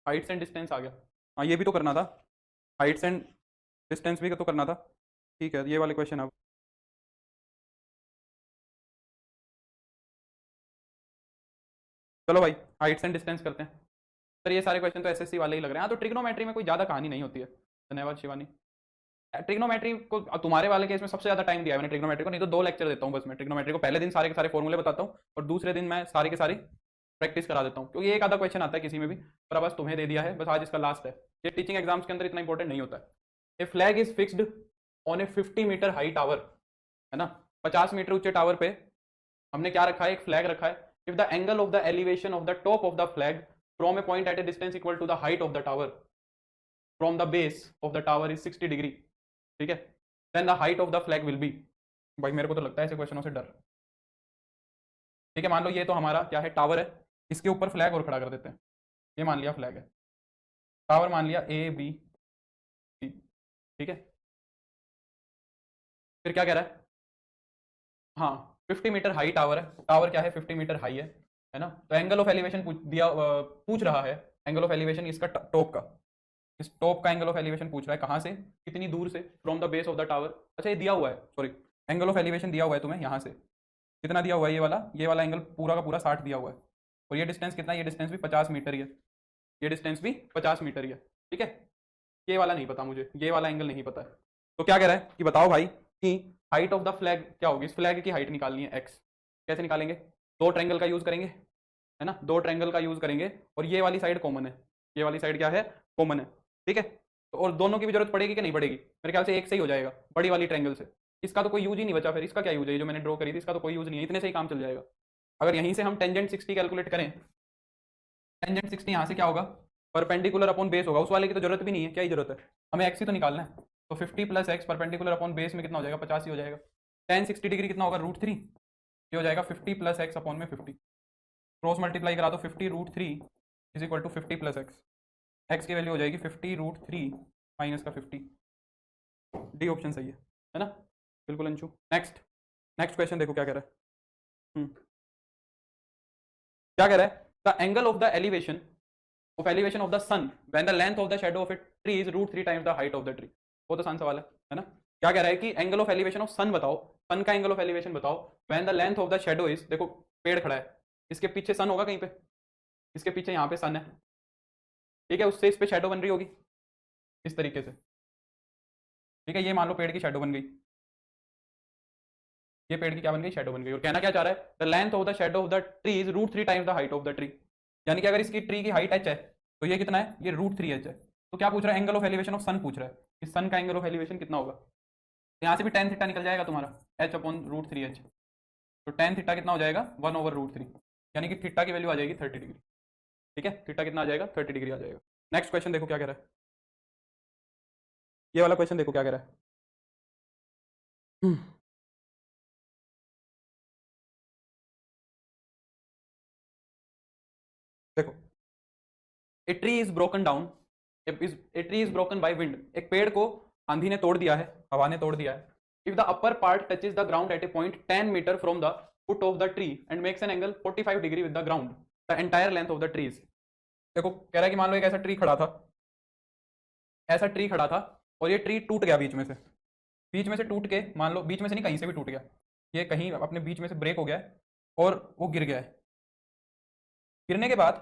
हाइट्स एंड डिस्टेंस आ गया, हाँ ये भी तो करना था, हाइट्स एंड डिस्टेंस भी तो करना था, ठीक है। ये वाले क्वेश्चन अब चलो भाई हाइट्स एंड डिस्टेंस करते हैं। सर ये सारे क्वेश्चन तो एसएससी वाले ही लग रहे हैं, हाँ तो ट्रिग्नोमेट्री में कोई ज़्यादा कहानी नहीं होती है, धन्यवाद शिवानी। ट्रिग्नोमेट्री को तुम्हारे वाले केस में सबसे ज़्यादा टाइम दिया है मैंने ट्रिग्नोमेट्री को, नहीं तो 2 लेक्चर देता हूँ बस मैं ट्रिग्नोमेट्री को, पहले दिन सारे के सारे फॉर्मूले बताता हूँ और दूसरे दिन मैं सारे के सारे प्रैक्टिस करा देता हूँ, क्योंकि एक आधा क्वेश्चन आता है किसी में भी, पर बस तुम्हें दे दिया है, बस आज इसका लास्ट है। ये टीचिंग एग्जाम्स के अंदर इतना इंपॉर्टेंट नहीं होता है। A flag is fixed on a 50 metre high tower, है ना, 50 मीटर ऊंचे टावर पे हमने क्या रखा है, एक फ्लैग रखा है। If the angle of the elevation of the top of the flag from a point at a distance equal to the height of the tower from the base of the tower is 60 degree, ठीक है, then the height of the flag will be. भाई मेरे को तो लगता है ऐसे क्वेश्चनों से डर, ठीक है। मान लो ये तो हमारा क्या है, टावर है, इसके ऊपर फ्लैग और खड़ा कर देते हैं। ये मान लिया फ्लैग है, टावर मान लिया ए बी सी, ठीक है। फिर क्या कह रहा है, हाँ 50 मीटर हाई टावर है, टावर क्या है 50 मीटर हाई है ना। तो एंगल ऑफ एलिवेशन पूछ रहा है, एंगल ऑफ एलिवेशन इसका टॉप का, इस टॉप का एंगल ऑफ एलिवेशन पूछ रहा है, कहाँ से, कितनी दूर से, from the base of the tower. अच्छा ये दिया हुआ है, सॉरी एंगल ऑफ एलिवेशन दिया हुआ है तुम्हें यहाँ से, कितना दिया हुआ है, ये वाला एंगल पूरा का पूरा 60 दिया हुआ है, और ये डिस्टेंस कितना, ये डिस्टेंस भी 50 मीटर ही है, ये डिस्टेंस भी 50 मीटर ही है, ठीक है। ये वाला नहीं पता मुझे, ये वाला एंगल नहीं पता है। तो क्या कह रहा है कि बताओ भाई कि हाइट ऑफ द फ्लैग क्या होगी, इस फ्लैग की हाइट निकालनी है एक्स। कैसे निकालेंगे, दो ट्रायंगल का यूज करेंगे, है ना, दो ट्रायंगल का यूज करेंगे, और ये वाली साइड कॉमन है, ये वाली साइड क्या है, कॉमन है, ठीक है। तो और दोनों की भी जरूरत पड़ेगी कि नहीं पड़ेगी, मेरे ख्याल से एक से ही हो जाएगा, बड़ी वाली ट्रायंगल से। इसका तो कोई यूज ही नहीं बचा, फिर इसका क्या यूज है, जो मैंने ड्रॉ करी थी इसका तो कोई यूज नहीं है, इतने से ही काम चल जाएगा। अगर यहीं से हम टेंजेंट 60 कैलकुलेट करें, टेंजेंट 60 यहाँ से क्या होगा, परपेंडिकुलर अपॉन बेस होगा, उस वाले की तो जरूरत भी नहीं है, क्या ही जरूरत है, हमें एक्स ही तो निकालना है। तो 50 plus x perpendicular upon base में कितना हो जाएगा, 50 ही हो जाएगा। टेन 60 डिग्री कितना होगा, √3, ये हो जाएगा 50 प्लस एक्स अपॉन में 50, क्रॉस मल्टीप्लाई करा तो 50 √3 is equal to 50 plus X, X की वैल्यू हो जाएगी 50 √3 माइनस का 50। डी ऑप्शन सही है ना, बिल्कुल अंशु। नेक्स्ट नेक्स्ट क्वेश्चन देखो क्या कह रहा है, क्या कह रहा है, the angle of the elevation of the sun when the length of the shadow of a tree is √3 times the height of the tree. वो तो आसान सवाल है ना। क्या कह रहा है कि एंगल ऑफ एलिवेशन ऑफ सन बताओ, सन का एंगल ऑफ एलिवेशन बताओ when the length of the shadow is, देखो पेड़ खड़ा है, इसके पीछे सन होगा कहीं पे, इसके पीछे यहाँ पे सन है, ठीक है, उससे इस पे शैडो बन रही होगी इस तरीके से, ठीक है। ये मान लो पेड़ की शैडो बन गई, ये पेड़ की क्या बन गई, शैडो बन गई। और कहना क्या चाह रहा है, the length of the shadow of the tree is √3 times the height of the tree, यानी कि अगर इसकी ट्री की हाइट h है तो ये कितना है, ये √3h है। तो क्या पूछ रहा है, एंगल ऑफ एलिवेशन ऑफ सन पूछ रहा है कि सन का एंगल ऑफ एलिवेशन कितना होगा। तो यहाँ से भी tan थीटा निकल जाएगा तुम्हारा, h अपॉन √3h, तो tan थीटा कितना हो जाएगा 1/√3, यानी कि थीटा की वैल्यू आ जाएगी 30 डिग्री, ठीक है। थीटा कितना आ जाएगा, 30 डिग्री आ जाएगा। नेक्स्ट क्वेश्चन देखो क्या कह रहा है, ये वाला क्वेश्चन देखो क्या कह रहा है, देखो ए tree is broken down, A tree is broken by wind, एक पेड़ को आंधी ने तोड़ दिया है, हवा ने तोड़ दिया है। If the upper part touches the ground at a point 10 metre from the foot of the tree and makes an angle 45 degree with the ground, the entire length of the trees. देखो कह रहा है कि मान लो एक ऐसा ट्री खड़ा था, ऐसा ट्री खड़ा था, और ये ट्री टूट गया बीच में से, बीच में से टूट के, मान लो बीच में से नहीं कहीं से भी टूट गया, ये कहीं अपने बीच में से ब्रेक हो गया है और वो गिर गया है। गिरने के बाद,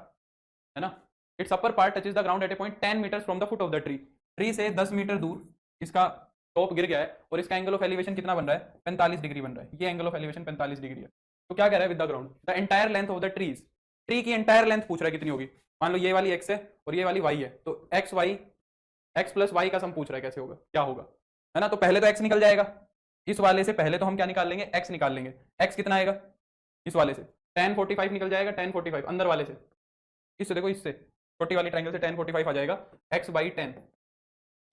है ना, its upper part touches the ground at a point 10 metre from the foot of the tree, tree से 10 मीटर दूर इसका टॉप गिर गया है, और इसका एंगल ऑफ एलिवेशन कितना बन रहा है, 45 डिग्री बन रहा है, ये एंगल ऑफ एलिवेशन 45 डिग्री है। तो क्या कह रहा है, with the ground the entire length of the trees, tree की एंटायर लेंथ पूछ रहा है कितनी होगी। मान लो ये वाली एक्स है और ये वाली वाई है, तो एक्स प्लस वाई का सम पूछ रहा है, कैसे होगा, क्या होगा, है ना। तो पहले तो एक्स निकल जाएगा, इस वाले से पहले तो हम क्या निकाल लेंगे, एक्स निकाल लेंगे। एक्स कितना आएगा, इस वाले से tan 45 निकल जाएगा, tan 45 अंदर वाले से, इससे देखो, इससे छोटी वाली ट्रायंगल से tan 45 आ जाएगा, x/10,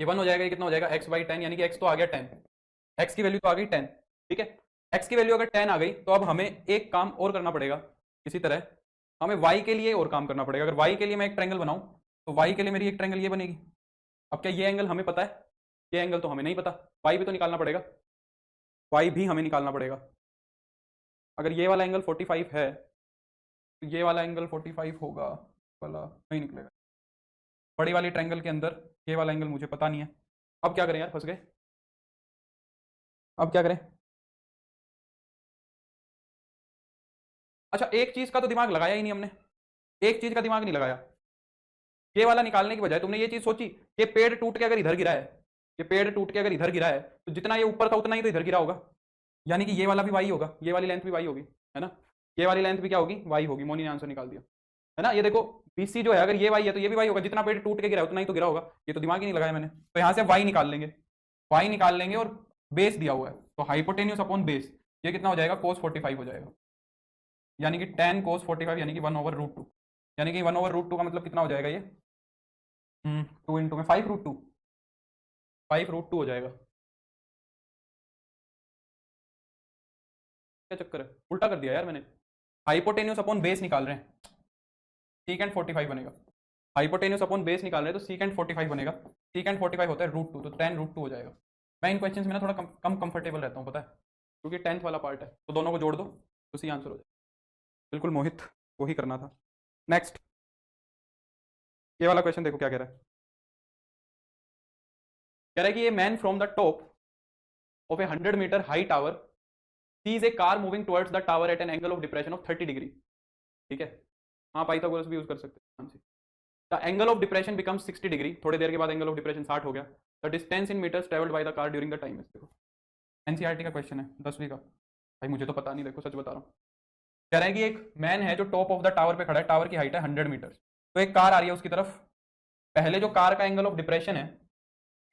ये 1 हो जाएगा, ये कितना हो जाएगा, x/10, यानी कि x तो आ गया 10, x की वैल्यू तो आ गई 10, ठीक है। x की वैल्यू अगर 10 आ गई तो अब हमें एक काम और करना पड़ेगा, इसी तरह हमें y के लिए और काम करना पड़ेगा। अगर y के लिए मैं एक ट्रायंगल बनाऊं तो y के लिए मेरी एक ट्रायंगल ये बनेगी। अब क्या ये एंगल हमें पता है, ये एंगल तो हमें नहीं पता, y भी तो निकालना पड़ेगा, y भी हमें निकालना पड़ेगा। अगर ये वाला एंगल 45 है तो ये वाला एंगल 45 होगा, वाला नहीं निकलेगा, बड़ी वाली ट्रायंगल के अंदर ये वाला एंगल मुझे पता नहीं है। अब क्या करें यार, फंस गए, अब क्या करें। अच्छा एक चीज का तो दिमाग लगाया ही नहीं हमने, एक चीज का दिमाग नहीं लगाया, ये वाला निकालने की बजाय तुमने ये चीज सोची, ये पेड़ टूट के अगर इधर गिरा है, ये पेड़ टूट के अगर इधर गिरा है तो जितना ये ऊपर था उतना ही तो इधर गिरा होगा, यानी कि ये वाला भी वाई होगा, ये वाली लेंथ भी वाई होगी, है ना, ये वाली लेंथ भी क्या होगी, वाई होगी। मोनी ने आंसर निकाल दिया, है ना। ये देखो बीसी जो है, अगर ये वाई है तो ये भी वाई होगा, जितना पेड़ टूट के गिरा उतना ही तो गिरा होगा, ये तो दिमाग ही नहीं लगाया मैंने। तो यहाँ से वाई निकाल लेंगे, वाई निकाल लेंगे, और बेस दिया हुआ है तो हाइपोटेन्यूस अपॉन बेस, ये कितना हो जाएगा, cos 45 हो जाएगा, यानी कि टेन कोस 45 यानी कि 1/√2, यानी कि 1/√2 का मतलब कितना हो जाएगा ये 2 इंटू में 5√2, 5√2 हो जाएगा। क्या चक्कर है, उल्टा कर दिया यार मैंने। हाइपोटेन्यूस अपॉन बेस निकाल रहे हैं, सीकेंट 45 बनेगा। हाइपोटेन्यूस अपॉन बेस निकाल रहे हैं तो सीकेंट 45 बनेगा। सीकेंट 45 होता है √2, तो टेन√2 हो जाएगा। मैं इन क्वेश्चंस में ना थोड़ा कम कंफर्टेबल रहता हूँ, पता है, क्योंकि 10th वाला पार्ट है, तो दोनों को जोड़ दो तो सी आंसर हो जाएगा। बिल्कुल मोहित, वही करना था। नेक्स्ट, ये वाला क्वेश्चन देखो क्या कह रहा है। कह रहा है कि ये man from the top of a 100 metre high tower sees a car moving towards the tower at an angle of depression of 30 degree. ठीक है, हाँ पाइथागोरस भी यूज कर सकते हैं। The angle of depression becomes 60 degree, थोड़ी देर के बाद एंगल ऑफ डिप्रेशन 60 हो गया। The distance in metres travelled by the car during the time. देखो एनसीईआरटी का क्वेश्चन है 10वीं का, भाई मुझे तो पता नहीं, देखो सच बता रहा हूँ। कह रहा है कि एक मैन है जो टॉप ऑफ द टावर पे खड़ा है, टावर की हाइट है 100 मीटर, तो एक कार आ रही है उसकी तरफ। पहले जो कार का एंगल ऑफ डिप्रेशन है,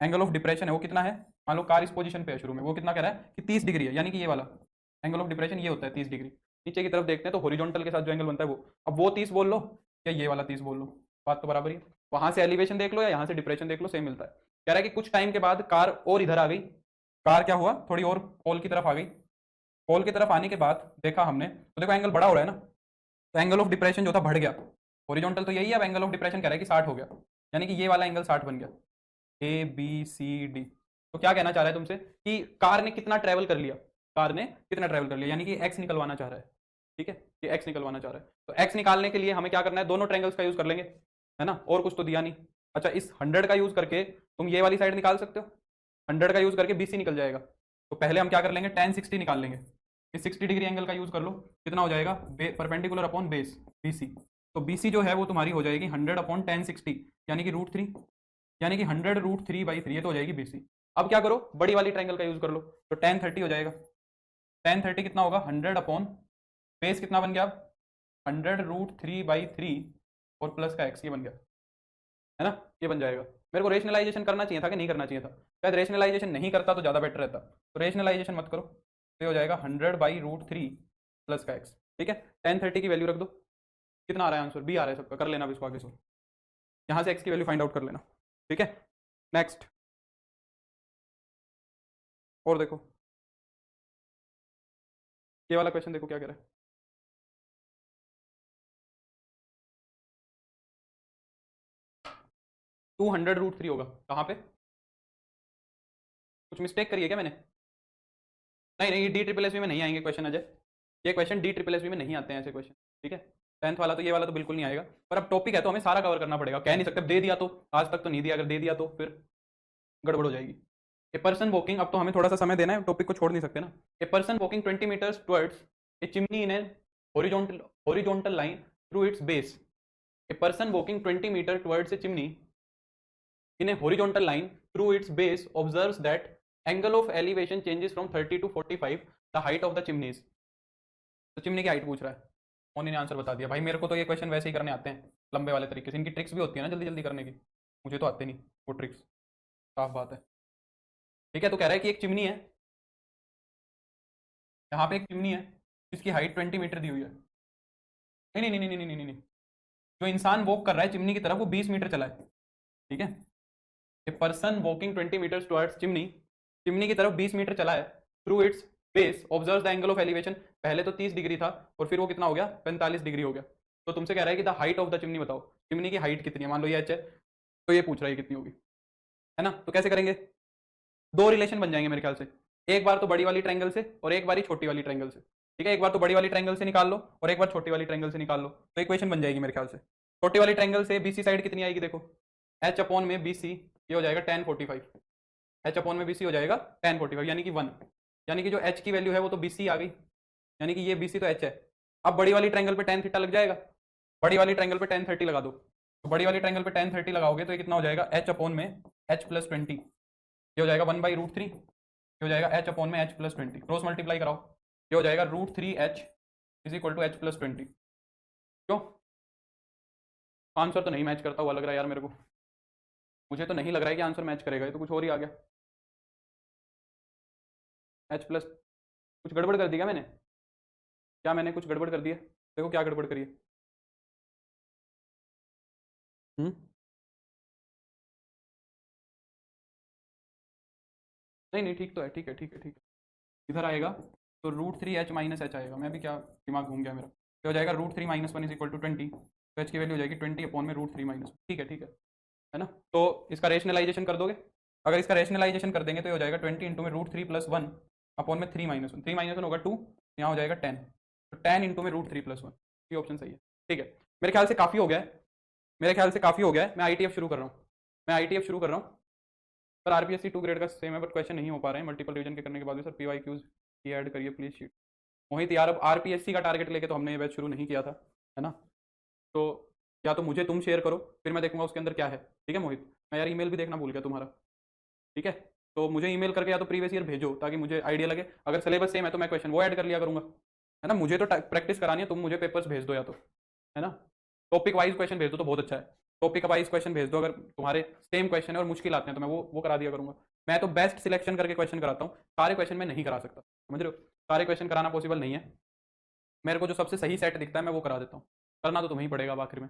एंगल ऑफ डिप्रेशन है वो कितना है, मान लो कार इस पोजीशन पे है शुरू में, वो कितना कह रहा है कि 30 डिग्री है, यानी कि ये वाला एंगल ऑफ डिप्रेशन ये होता है 30 डिग्री। नीचे की तरफ देखते हैं तो हॉरिजॉन्टल के साथ जो एंगल बनता है वो, अब वो 30 बोल लो या ये वाला 30 बोल लो, बात तो बराबर ही है। वहां से एलिवेशन देख लो या यहाँ से डिप्रेशन देख लो, सेम मिलता है। कह रहा है कि कुछ टाइम के बाद कार और इधर आ गई, कार क्या हुआ थोड़ी और पोल की तरफ आ गई। पोल की तरफ आने के बाद देखा हमने तो देखो एंगल बड़ा हो रहा है ना, तो एंगल ऑफ डिप्रेशन जो था बढ़ गया। हॉरिजॉन्टल तो यही है, अब एंगल ऑफ डिप्रेशन कह रहा है कि 60 हो गया, यानी कि ये वाला एंगल 60 बन गया। ABCD, तो क्या कहना चाह रहा है तुमसे कि कार ने कितना ट्रेवल कर लिया, कार ने कितना ट्रेवल कर लिया, यानी कि एक्स निकलवाना चाह रहा है। ठीक है, ये एक्स निकलवाना चाह रहा है, तो एक्स निकालने के लिए हमें क्या करना है, दोनों ट्रायंगल्स का यूज कर लेंगे, है ना, और कुछ तो दिया नहीं। अच्छा, इस 100 का यूज करके तुम ये वाली साइड निकाल सकते हो, 100 का यूज करके BC निकल जाएगा। तो पहले हम क्या कर लेंगे, tan 60 निकाल लेंगे। इस 60 डिग्री एंगल का यूज कर लो, कितना हो जाएगा, परपेंडिकुलर अपॉन बेस BC। तो BC जो है वो तुम्हारी हो जाएगी 100 अपॉन tan 60, यानी कि √3, यानी कि 100√3/3, ये तो हो जाएगी BC। अब क्या करो, बड़ी वाली ट्रायंगल का यूज कर लो, तो tan 30 हो जाएगा। tan 30 कितना होगा, 100 अपॉन बेस कितना बन गया, 100√3/3 और प्लस का x, ये बन गया, है ना, ये बन जाएगा। मेरे को रेशनलाइजेशन करना चाहिए था कि नहीं करना चाहिए था, शायद रेशनलाइजेशन नहीं करता तो ज़्यादा बेटर रहता, तो रेशनलाइजेशन मत करो, तो ये हो जाएगा 100/√3 प्लस का x। ठीक है, tan 30 की वैल्यू रख दो, कितना आ रहा है आंसर, B आ रहा है सबका, कर लेना अब इसको आगे से, यहाँ से x की वैल्यू फाइंड आउट कर लेना। ठीक है, नेक्स्ट, और देखो ये वाला क्वेश्चन देखो क्या कह रहा है। 200√3 होगा, कहाँ पे, कुछ मिस्टेक करी है क्या मैंने, नहीं नहीं, DSSS में नहीं आएंगे क्वेश्चन अजय, ये क्वेश्चन DSSS में नहीं आते हैं ऐसे क्वेश्चन। ठीक है, 10th वाला तो ये वाला तो बिल्कुल नहीं आएगा, पर अब टॉपिक है तो हमें सारा कवर करना पड़ेगा, कह नहीं सकते दे दिया तो, आज तक तो नहीं दिया, अगर दे दिया तो फिर गड़बड़ हो जाएगी। ए पर्सन वॉकिंग, अब तो हमें थोड़ा सा समय देना है, टॉपिक को छोड़ नहीं सकते ना। A person walking 20 metres towards a chimney in an horizontal line through its base. A person walking 20 metre towards a chimney in a horizontal line through its base observes that angle of elevation changes from 30 to 45 the height of the chimneys। तो चिमनी की हाइट पूछ रहा है, उन्होंने ने आंसर बता दिया। भाई मेरे को तो ये क्वेश्चन वैसे ही करने आते हैं लंबे वाले तरीके से, इनकी ट्रिक्स भी होती है ना जल्दी जल्दी करने की, मुझे तो आते नहीं वो ट्रिक्स, साफ बात है। ठीक है, तो कह रहा है कि एक चिमनी है, यहाँ पे एक चिमनी है जिसकी हाइट 20 मीटर दी हुई है। नहीं नहीं नहीं नहीं नहीं नहीं नहीं, जो इंसान वॉक कर रहा है चिमनी की तरफ वो 20 मीटर चला है। ठीक है, a person walking 20 metres towards chimney, chimney की तरफ 20 मीटर चला है, through its base observe the angle of elevation, पहले तो 30 डिग्री था और फिर वो कितना हो गया, 45 डिग्री हो गया। तो तुमसे कह रहा है कि the height of the chimney बताओ, चिमनी की हाइट कितनी है, मान लो ये h है, तो ये पूछ रहा है कितनी होगी, है ना। तो कैसे करेंगे, दो रिलेशन बन जाएंगे मेरे ख्याल से, एक बार तो बड़ी वाली ट्रायंगल से और एक बार ही छोटी वाली ट्रायंगल से। ठीक है, एक बार तो बड़ी वाली ट्रायंगल से निकाल लो और एक बार छोटी वाली ट्रायंगल से निकाल लो, तो इक्वेशन बन जाएगी मेरे ख्याल से। छोटी वाली ट्रायंगल से BC साइड कितनी आएगी, देखो h अपॉन में BC, ये हो जाएगा tan 45, h अपॉन में BC हो जाएगा tan 45, यानी कि 1, यानी कि जो h की वैल्यू है वो तो BC आ गई, यानी कि ये BC तो h है। अब बड़ी वाली ट्रायंगल पे tan थीटा लग जाएगा, बड़ी वाली ट्रायंगल पे tan 30 लगा दो, तो बड़ी वाली ट्रायंगल पे tan 30 लगाओगे तो ये कितना हो जाएगा, h अपॉन में h प्लस 20, ये हो जाएगा 1/√3, ये हो जाएगा h अपॉन में h प्लस 20, क्रॉस मल्टीप्लाई कराओ, ये हो जाएगा √3h is equal to h plus 20। क्यों, आंसर तो नहीं मैच करता हुआ लग रहा है यार मेरे को, मुझे तो नहीं लग रहा है कि आंसर मैच करेगा, ये तो कुछ और ही आ गया। h प्लस, कुछ गड़बड़ कर दी क्या मैंने, क्या मैंने कुछ गड़बड़ कर दिया, देखो क्या गड़बड़ करिए। नहीं नहीं ठीक तो है, ठीक है ठीक है ठीक है। इधर आएगा तो √3h - आएगा। मैं भी क्या दिमाग घूम गया मेरा। तो हो जाएगा √3 - 1 = 20, तो h की वैल्यू हो जाएगी 20/√3 - ठीक है ठीक है ना। तो इसका रेशनलाइजेशन कर दोगे। अगर इसका रेशनलाइजेशन कर देंगे तो ये हो जाएगा 20 इंटू में √3 + 1/3 - 1, 3 - 1 होगा 2, यहाँ हो जाएगा 10, तो 10 इंटू में √3 + 1, ये ऑप्शन सही है। ठीक है, मेरे ख्याल से काफ़ी हो गया है, मेरे ख्याल से काफ़ी हो गया है। मैं ITF शुरू कर रहा हूँ, मैं ITF शुरू कर रहा हूँ। पर RPSC 2 ग्रेड का सेम है, बट क्वेश्चन नहीं हो पा रहे हैं मल्टीपल रिवीजन के करने के बाद भी। सर PYQs की ऐड करिए प्लीज शीट। मोहित यार, अब RPSC का टारगेट लेके तो हमने ये बैच शुरू नहीं किया था, है ना। तो या तो मुझे तुम शेयर करो, फिर मैं देखूंगा उसके अंदर क्या है। ठीक है मोहित, मैं यार ईमेल भी देखना भूल गया तुम्हारा। ठीक है, तो मुझे ईमेल करके या तो प्रीवियस ईयर भेजो, ताकि मुझे आइडिया लगे। अगर सिलेबस सेम है तो मैं क्वेश्चन वो ऐड कर लिया करूंगा, है ना। मुझे तो प्रैक्टिस करानी है, तुम मुझे पेपर्स भेज दो या तो, है ना। टॉपिक वाइज क्वेश्चन भेज दो तो बहुत अच्छा है। टॉपिक वाइज क्वेश्चन भेज दो, अगर तुम्हारे सेम क्वेश्चन है और मुश्किल आते हैं तो मैं वो करा दिया करूंगा। मैं तो बेस्ट सिलेक्शन करके क्वेश्चन कराता हूँ, सारे क्वेश्चन मैं नहीं करा सकता, समझ रहे हो। सारे क्वेश्चन कराना पॉसिबल नहीं है। मेरे को जो सबसे सही सेट दिखता है मैं वो करा देता हूँ। करना तो तुम्हें ही पड़ेगा अब आखिर में।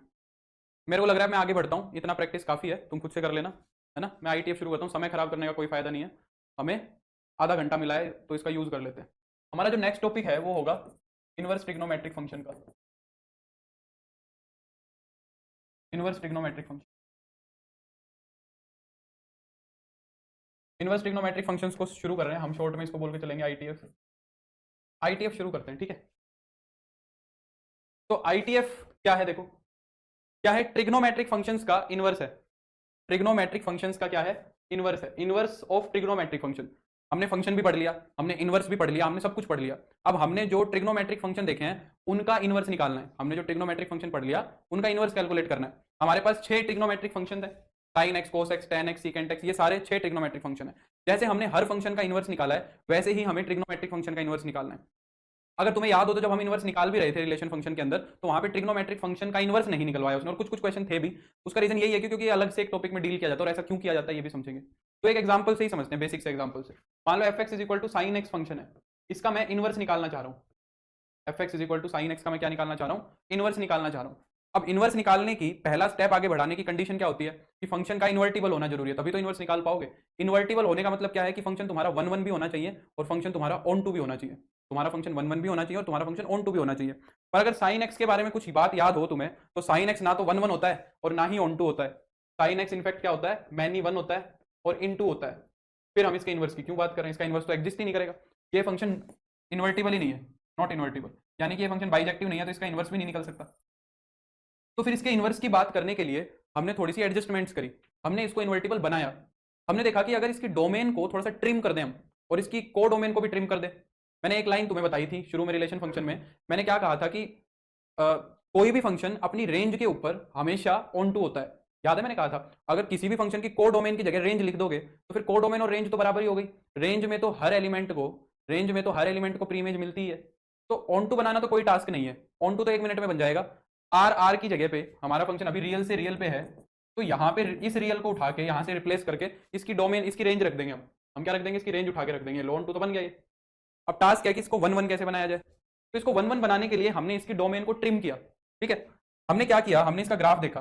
मेरे को लग रहा है मैं आगे बढ़ता हूँ, इतना प्रैक्टिस काफ़ी है, तुम खुद से कर लेना, है ना। मैं ITF शुरू करता हूँ, समय खराब करने का कोई फायदा नहीं है। हमें आधा घंटा मिला है तो इसका यूज़ कर लेते हैं। हमारा जो नेक्स्ट टॉपिक है वो होगा इनवर्स ट्रिग्नोमेट्रिक फंक्शन का। Inverse trigonometric function, inverse trigonometric functions को शुरू कर रहे हैं हम, शॉर्ट में इसको बोल के चलेंगे ITF शुरू करते हैं, ठीक है। तो ITF क्या है देखो, क्या है, ट्रिग्नोमेट्रिक फंक्शंस का इनवर्स है। ट्रिग्नोमेट्रिक फंक्शंस का क्या है, इनवर्स है। Inverse of trigonometric function. हमने फंक्शन भी पढ़ लिया, हमने इनवर्स भी पढ़ लिया, हमने सब कुछ पढ़ लिया। अब हमने जो ट्रिग्नोमेट्रिक फंक्शन देखे हैं उनका इनवर्स निकालना है। हमने जो ट्रिग्नोमेट्रिक फंक्शन पढ़ लिया उनका इनवर्स कैलकुलेट करना है। हमारे पास 6 ट्रिग्नोमेट्रिक फंक्शन है, sin x cos x tan x secant x, ये सारे 6 ट्रिग्नोमेट्रिक फंक्शन है। जैसे हमने हर फंक्शन का इनवर्स निकाला है वैसे ही हमें ट्रिग्नोमेट्रिक फंक्शन का इनवर्स निकालना है। अगर तुम्हें याद हो तो जब हम इनवर्स निकाल भी रहे थे रिलेशन फंक्शन के अंदर, तो वहां पे ट्रिग्नोमेट्रिक फंक्शन का इनवर्स नहीं निकलवाया उसने, और कुछ कुछ क्वेश्चन थे भी। उसका रीजन यही है कि क्योंकि अलग से एक टॉपिक में डील किया जाता है, और ऐसा क्यों किया जाता है ये भी समझेंगे। तो एक एग्जांपल से ही समझते हैं, बेसिक से एग्जांपल से। मान लो fx = sin x फंक्शन है, इसका मैं इनवर्स निकालना चाह रहा हूँ। fx = sin x का मैं क्या निकालना चाह रहा हूँ, इनवर्स निकालना चाह रहा हूँ। अब इनवर्स निकालने की पहला स्टेप आगे बढ़ाने की कंडीशन क्या होती है कि फंक्शन का इन्वर्टिबल होना जरूरी है, तभी तो इनवर्स निकाल पाओगे। इन्वर्टिबल होने का मतलब क्या है कि फंक्शन तुम्हारा 1 1 भी होना चाहिए और फंक्शन तुम्हारा ऑन टू भी होना चाहिए। तुम्हारा फंक्शन 1 1 भी होना चाहिए और तुम्हारा फंक्शन ऑन टू भी होना चाहिए। पर अगर साइन एक्स के बारे में कुछ बात याद हो तुम्हें, तो साइन एक्स ना तो 1 1 होता है और ना ही ऑन टू होता है। साइन एक्स इनफैक्ट क्या होता है, मैनी 1 होता है और इन टू होता है। फिर हम इसके इनवर्स की क्यों बात कर रहे हैं, इसका इनवर्स तो एग्जिस्ट ही नहीं करेगा। ये फंक्शन इन्वर्टिबल ही नहीं है, नॉट इन्वर्टिबल, यानी कि ये फंक्शन बाइजेक्टिव नहीं है, तो इसका इनवर्स भी नहीं निकल सकता। तो फिर इसके इनवर्स की बात करने के लिए हमने थोड़ी सी एडजस्टमेंट्स करी, हमने इसको इन्वर्टिबल बनाया। हमने देखा कि अगर इसकी डोमेन को थोड़ा सा ट्रिम कर दें हम, और इसकी को डोमेन को भी ट्रिम कर दें। मैंने एक लाइन तुम्हें बताई थी शुरू में रिलेशन फंक्शन में, मैंने क्या कहा था कि कोई भी फंक्शन अपनी रेंज के ऊपर हमेशा ऑन टू होता है। याद है मैंने कहा था अगर किसी भी फंक्शन की को डोमेन की जगह रेंज लिख दोगे तो फिर को डोमेन और रेंज तो बराबर ही हो गई। रेंज में तो हर एलिमेंट को प्री इमेज मिलती है। तो ऑन टू बनाना तो कोई टास्क नहीं है, ऑन टू तो 1 मिनट में बन जाएगा। आर की जगह पे हमारा फंक्शन अभी रियल से रियल पे है, तो यहाँ पे इस रियल को उठा के यहाँ से रिप्लेस करके इसकी डोमेन, इसकी रेंज रख देंगे हम क्या रख देंगे, इसकी रेंज उठा के रख देंगे। लोन टू तो बन गया ये। अब टास्क क्या है कि इसको 1 1 कैसे बनाया जाए। तो इसको 1 1 बनाने के लिए हमने इसकी डोमेन को ट्रिम किया। ठीक है, हमने क्या किया, हमने इसका ग्राफ देखा।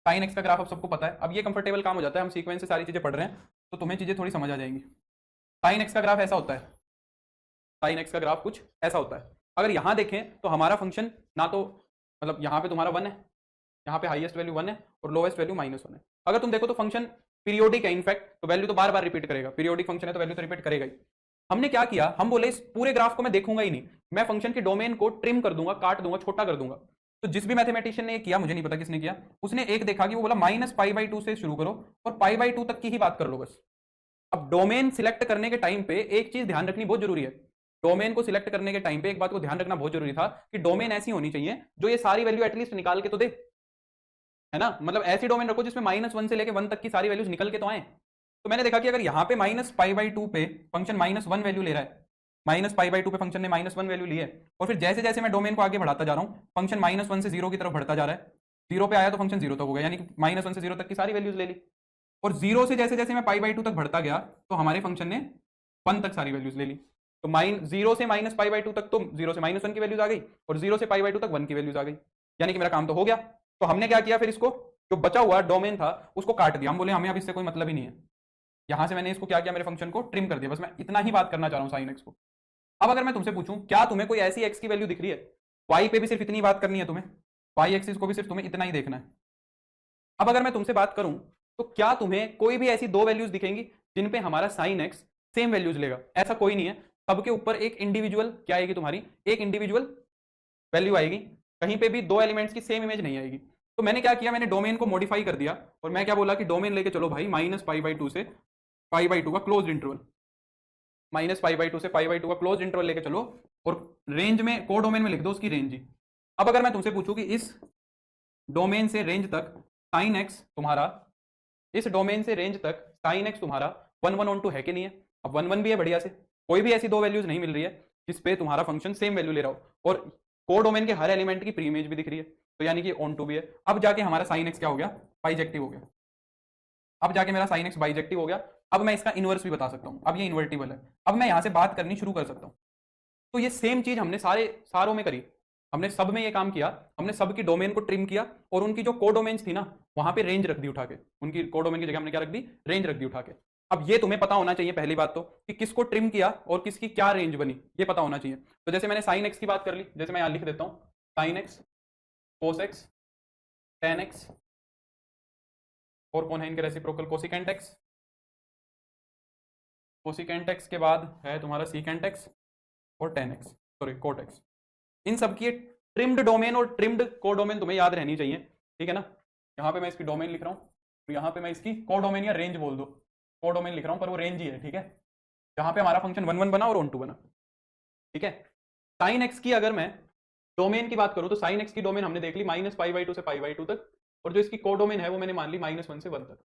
साइन एक्स का ग्राफ अब सबको पता है। अब ये कंफर्टेबल काम हो जाता है, हम सीक्वेंस से सारी चीजें पढ़ रहे हैं तो तुम्हें चीजें थोड़ी समझ आ जाएंगी। साइन एक्स का ग्राफ ऐसा होता है, साइन एक्स का ग्राफ कुछ ऐसा होता है। अगर यहां देखें तो हमारा फंक्शन ना तो मतलब यहाँ पे तुम्हारा 1 है, यहाँ पे हाईएस्ट वैल्यू 1 है और लोएस्ट वैल्यू -1 है। अगर तुम देखो तो फंक्शन पीरियोडिक है इनफैक्ट, तो वैल्यू तो बार बार रिपीट करेगा। पीरियोडिक फंक्शन है तो वैल्यू तो रिपीट करेगा ही। हमने क्या किया, हम बोले इस पूरे ग्राफ को मैं देखूंगा ही नहीं, मैं फंक्शन की डोमेन को ट्रिम कर दूंगा, काट दूंगा, छोटा कर दूंगा। तो जिस भी मैथमेटिशियन ने किया, मुझे नहीं पता किसने किया, उसने एक देखा कि वो बोला -π/2 से शुरू करो और π/2 तक की ही बात कर लो बस। अब डोमेन सिलेक्ट करने के टाइम पे एक चीज ध्यान रखनी बहुत जरूरी है। डोमेन को सिलेक्ट करने के टाइम पे एक बात को ध्यान रखना बहुत जरूरी था कि डोमेन ऐसी होनी चाहिए जो ये सारी वैल्यू एटलीस्ट निकाल के तो दे, है ना। मतलब ऐसी डोमेन रखो जिसमें -1 से लेके 1 तक की सारी वैल्यूज निकल के तो आए। तो मैंने देखा कि अगर यहाँ पे -π/2 पे फंक्शन -1 वैल्यू ले रहा है, -π/2 पे फंक्शन ने -1 वैल्यू ली है, और फिर जैसे जैसे मैं डोमेन को आगे बढ़ाता जा रहा हूँ फंक्शन -1 से 0 की तरफ बढ़ता जा रहा है। 0 पे आया तो फंक्शन 0 तक हो गया, यानी कि -1 से 0 तक की सारी वैल्यूज ले ली। और 0 से जैसे जैसे मैं π/2 तक बढ़ता गया तो हमारे फंक्शन ने 1 तक सारी वैल्यूज ले ली। तो जीरो से माइनस पाई बाई टू तक तो जीरो से -1 की वैल्यूज आ गई और जीरो से पाई बाई टू तक 1 की वैल्यूज आ गई, यानी कि मेरा काम तो हो गया। तो हमने क्या किया फिर, इसको जो बचा हुआ डोमेन था उसको काट दिया। हम बोले हमें अब इससे कोई मतलब ही नहीं है। यहां से मैंने इसको क्या किया, मेरे फंक्शन को ट्रिम कर दिया। बस मैं इतना ही बात करना चाह रहा हूं साइन एक्स को। अब अगर मैं तुमसे पूछूं क्या तुम्हें कोई ऐसी एक्स की वैल्यू दिख रही है, वाई पे भी सिर्फ इतनी बात करनी है तुम्हें, वाई एक्सिस को भी सिर्फ तुम्हें इतना ही देखना है। अब अगर मैं तुमसे बात करूं तो क्या तुम्हें कोई भी ऐसी दो वैल्यूज दिखेंगी जिन पे हमारा साइन एक्स सेम वैल्यूज लेगा? ऐसा कोई नहीं है। सबके ऊपर एक इंडिविजुअल क्या आएगी, तुम्हारी एक इंडिविजुअल वैल्यू आएगी। कहीं पे भी दो एलिमेंट्स की सेम इमेज नहीं आएगी। तो मैंने क्या किया, मैंने डोमेन को मॉडिफाई कर दिया और मैं क्या बोला कि डोमेन लेके चलो भाई -π/2 से π/2 का क्लोज इंटरवल, -π/2 से π/2 का क्लोज इंटरवल लेके चलो और रेंज में को डोमेन में लिख दो उसकी रेंज ही। अब अगर मैं तुमसे पूछूं कि इस डोमेन से रेंज तक साइन एक्स तुम्हारा, इस डोमेन से रेंज तक साइन एक्स तुम्हारा 1 1 ऑन 2 है कि नहीं है? अब 1 1 भी है बढ़िया से, कोई भी ऐसी दो वैल्यूज नहीं मिल रही है जिस पे तुम्हारा फंक्शन सेम वैल्यू ले रहा हो और को डोमेन के हर एलिमेंट की प्री इमेज भी दिख रही है, तो यानी कि ऑन टू भी है। अब जाके हमारा साइन एक्स क्या हो गया, बाइजेक्टिव हो गया। अब जाके मेरा साइन एक्स बाइजेक्टिव हो गया। अब मैं इसका इनवर्स भी बता सकता हूं, अब ये इन्वर्टिबल है। अब मैं यहां से बात करनी शुरू कर सकता हूं। तो ये सेम चीज हमने सारों में करी, हमने सब में ये काम किया। हमने सब की डोमेन को ट्रिम किया और उनकी जो को डोमेन्स थी ना वहां पे रेंज रख दी उठा के, उनकी को डोमेन की जगह हमने क्या रख दी, रेंज रख दी उठा के। अब ये तुम्हें पता होना चाहिए पहली बात तो कि किसको ट्रिम किया और किसकी क्या रेंज बनी, ये पता होना चाहिए। तो जैसे मैंने साइन एक्स की बात कर ली, जैसे मैं यहां लिख देता हूं sine X, cos X, tan X, और कौन है इनके reciprocal, cosecant X. Cosecant X के बाद है तुम्हारा सीकेंट एक्स और tan X, sorry cot X. इन सब की ट्रिम्ड डोमेन और ट्रिम्ड को डोमेन तुम्हें याद रहनी चाहिए, ठीक है ना। यहाँ पे मैं इसकी डोमेन लिख रहा हूँ, तो यहाँ पे मैं इसकी को डोमेन या रेंज बोल दो, को डोमेन लिख रहा हूँ पर वो रेंज ही है, ठीक है। जहाँ पे हमारा फंक्शन 1 1 बना और ऑन 2 बना, ठीक है। साइन एक्स की अगर मैं डोमेन की बात करूँ तो साइन एक्स की डोमेन हमने देख ली -π/2 से π/2 तक, और जो इसकी को डोमेन है वो मैंने मान ली -1 से 1 तक।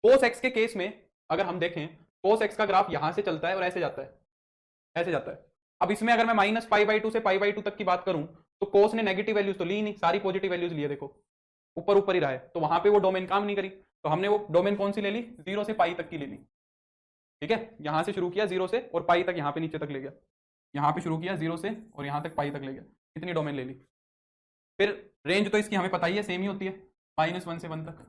कोस एक्स के केस में अगर हम देखें, कोस एक्स का ग्राफ यहां से चलता है और ऐसे जाता है, ऐसे जाता है। अब इसमें अगर मैं -π/2 से π/2 तक की बात करूं तो कोस ने नेगेटिव वैल्यूज तो ली नहीं, सारी पॉजिटिव वैल्यूज लिए, देखो ऊपर ऊपर ही रहा है, तो वहां पे वो डोमेन काम नहीं करी। तो हमने वो डोमेन कौन सी ले ली, 0 से पाई तक की ले ली, ठीक है। यहां से शुरू किया 0 से और पाई तक, यहाँ पे नीचे तक ले गया। यहाँ पे शुरू किया 0 से और यहाँ तक पाई तक ले गया, इतनी डोमेन ले ली। फिर रेंज तो इसकी हमें पता ही है, सेम ही होती है, -1 से 1 तक।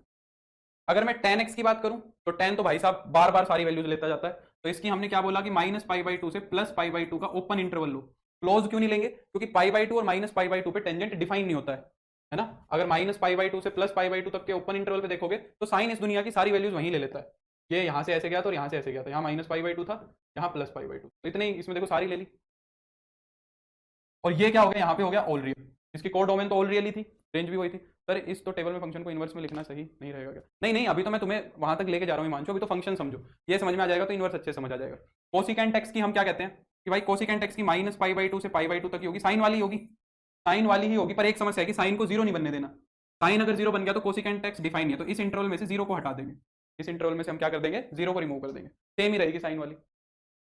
अगर मैं tan x की बात करूं तो tan तो भाई साहब बार बार सारी वैल्यूज लेता जाता है, तो इसकी हमने क्या बोला कि -π/2 से +π/2 का ओपन इंटरवल लो। क्लोज क्यों नहीं लेंगे, क्योंकि π/2 और -π/2 पे टेंजेंट डिफाइन नहीं होता है ना। अगर -π/2 से +π/2 तक के ओपन इंटरवल पे देखोगे तो साइन इस दुनिया की सारी वैल्यूज वहीं ले लेता है। ये यहाँ से ऐसे गया था और यहाँ से ऐसे गया था, यहाँ -π/2 था, यहाँ +π/2, तो इतने ही इसमें देखो सारी ले ली। और ये क्या हो गया, यहाँ पे हो गया ऑल रियल, इसकी को डोमेन तो ऑल रियल ही थी, रेंज भी वही थी। सर इस तो टेबल में फंक्शन को इनवर्स में लिखना सही नहीं रहेगा क्या? नहीं नहीं, अभी तो मैं तुम्हें वहां तक लेके जा रहा हूँ हिमांशु, अभी तो फंक्शन समझो, ये समझ में आ जाएगा तो इनवर्स अच्छे समझ आ जाएगा। कोसिकेंट एक्स की हम क्या कहते हैं कि भाई कोसिकेंट एक्स की -π/2 से π/2 तक ही होगी, साइन वाली होगी, साइन वाली ही होगी, पर एक समस्या है कि साइन को 0 नहीं बनने देना। साइन अगर 0 बन गया तो कोसिकेंट एक्स डिफाइन नहीं है, तो इस इंटरवल में से 0 को हटा देंगे, इस इंटरवल में से हम क्या कर देंगे, 0 को रिमूव कर देंगे, सेम ही रहेगी साइन वाली।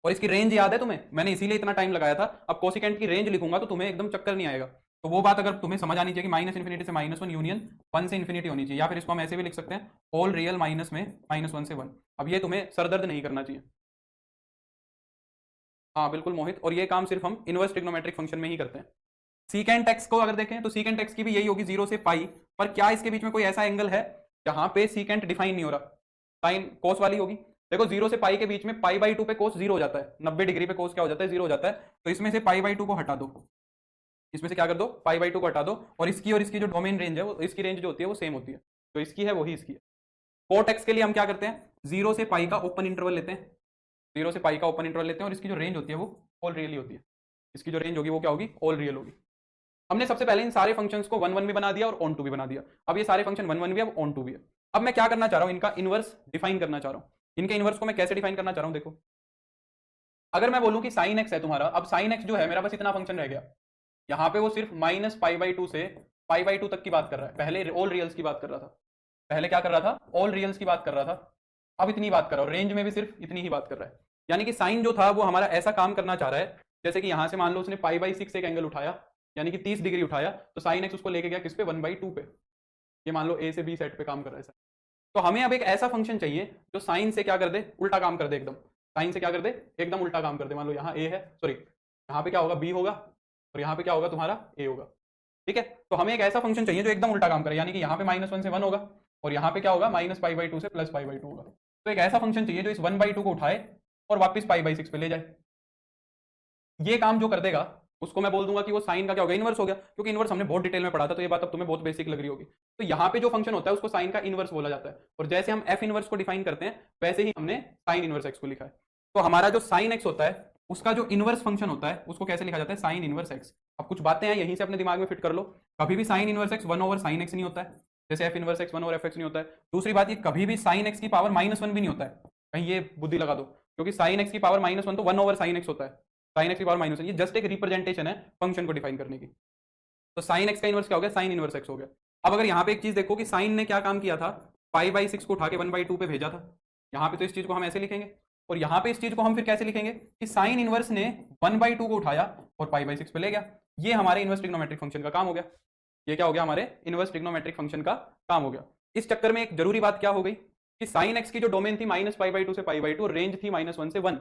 और इसकी रेंज याद है तुम्हें, मैंने इसीलिए इतना टाइम लगाया था। अब कोसिकेंट की रेंज लिखूंगा तो तुम्हें एकदम चक्कर नहीं आएगा। तो वो बात अगर तुम्हें समझ आनी चाहिए कि -∞ से -1 यूनियन 1 से इन्फिनिटी होनी चाहिए, या फिर इसको हम ऐसे भी लिख सकते हैं ऑल रियल माइनस में -1 से 1। अब ये तुम्हें सरदर्द नहीं करना चाहिए। हाँ बिल्कुल मोहित, और ये काम सिर्फ हम इनवर्स ट्रिग्नोमेट्रिक फंक्शन में ही करते हैं। सीकेंट एक्स को अगर देखें तो सीकेंट एक्स की भी यही होगी 0 से पाई, पर क्या इसके बीच में कोई ऐसा एंगल है जहां पे सीकेंट डिफाइन नहीं हो रहा, साइन कोस वाली होगी। देखो 0 से पाई के बीच में π/2 पे कोस 0 हो जाता है, 90 डिग्री पे कोस क्या हो जाता है, 0 हो जाता है। तो इसमें से π/2 को हटा दो, इसमें से क्या कर दो, π/2 को हटा दो, और इसकी जो डोमेन रेंज है वो, इसकी रेंज जो होती है वो सेम होती है, तो इसकी है वही इसकी है। कोट एक्स के लिए हम क्या करते हैं, 0 से पाई का ओपन इंटरवल लेते हैं, 0 से पाई का ओपन इंटरवल लेते हैं, और इसकी जो रेंज होती है वो ऑल रियल ही होती है, इसकी जो रेंज होगी वो क्या होगी, ऑल रियल होगी। हमने सबसे पहले इन सारे फंक्शंस को 1 1 भी बना दिया और ऑन 2 भी बना दिया। अब ये सारे फंक्शन 1 1 भी, अब ऑन 2 भी है। अब मैं क्या करना चाह रहा हूं, इनका इनवर्स डिफाइन करना चाह रहा हूं। इनके इनवर्स को मैं कैसे डिफाइन करना चाह रहा हूं, देखो अगर मैं बोलूं कि साइन एक्स है तुम्हारा, अब साइन एक्स जो है मेरा बस इतना फंक्शन रह गया, यहाँ पे वो सिर्फ -π/2 से π/2 तक की बात कर रहा है, पहले ऑल रियल्स की बात कर रहा था, पहले क्या कर रहा था, ऑल रियल्स की बात कर रहा था, अब इतनी बात कर रहा हूं, रेंज में भी सिर्फ इतनी ही बात कर रहा है। यानी कि साइन जो था वो हमारा ऐसा काम करना चाह रहा है, जैसे कि यहां से मान लो उसने π/6 एक एंगल उठाया, यानी कि 30 डिग्री उठाया, तो साइन एक्स उसको लेके गया किस पे, 1/2 पे। ये मान लो ए से बी सेट पे काम कर रहा है। तो हमें अब एक ऐसा फंक्शन चाहिए जो साइन से क्या कर दे, उल्टा काम कर दे एकदम। साइन से क्या कर दे, एकदम उल्टा काम कर दे। मान लो यहाँ ए है, सॉरी यहाँ पे क्या होगा, बी होगा, और यहाँ पे क्या होगा तुम्हारा ए होगा। ठीक है, तो हमें एक ऐसा फंक्शन चाहिए जो एकदम उल्टा काम करे, यानी कि यहाँ पे -1 से 1 होगा और यहाँ पे क्या होगा, -π/2 से +π/2 होगा। तो एक ऐसा फंक्शन चाहिए जो इस 1/2 को उठाए और वापस π/6 पे ले जाए। ये काम जो कर देगा उसको मैं बोल दूंगा कि वो साइन का क्या होगा, इनवर्स हो गया, क्योंकि इनवर्स हमने बहुत डिटेल में पढ़ा था, तो ये बात अब तुम्हें बहुत बेसिक लग रही होगी। तो यहाँ पे जो फंक्शन होता है उसको साइन का इनवर्स बोला जाता है, और जैसे हम एफ इनवर्स को डिफाइन करते हैं वैसे ही हमने साइन इनवर्स एक्स को लिखा है। तो हमारा जो साइन एक्स होता है उसका जो इनवर्स फंक्शन होता है उसको कैसे लिखा जाता है, साइन इनवर्स एक्स। अब कुछ बातें हैं यहीं से अपने दिमाग में फिट कर लो। कभी भी sine inverse x 1/sin x नहीं होता है, जैसे एफ इनवर्स एक्स 1/fx नहीं होता है। दूसरी बात, ये कभी भी साइन एक्स की पावर -1 भी नहीं होता है, कहीं ये बुद्धि लगा दो, क्योंकि साइन एक्स की पावर -1 तो 1/sin x होता है, साइन एक्स की पावर -1, ये जस्ट एक रिप्रेजेंटेशन है फंक्शन को डिफाइन करने की। तो साइन एक्स का इनवर्स क्या हो गया, साइन इनवर्स एक्स हो गया। अब अगर यहाँ पे एक चीज देखो कि साइन ने क्या काम किया था, π/6 को उठा के 1/2 पे भेजा था, यहाँ पे तो इस चीज को हम ऐसे लिखेंगे, और यहाँ पे इस चीज को हम फिर कैसे लिखेंगे कि साइन इनवर्स ने 1/2 को उठाया और π/6 पे ले गया। ये हमारे इनवर्स ट्रिग्नोमेट्रिक फंक्शन का काम हो गया। ये क्या हो गया, हमारे इनवर्स ट्रिग्नोमेट्रिक फंक्शन का काम हो गया। इस चक्कर में एक जरूरी बात क्या हो गई कि साइन एक्स की जो डोमेन थी -π/2 से π/2, रेंज थी -1 से 1।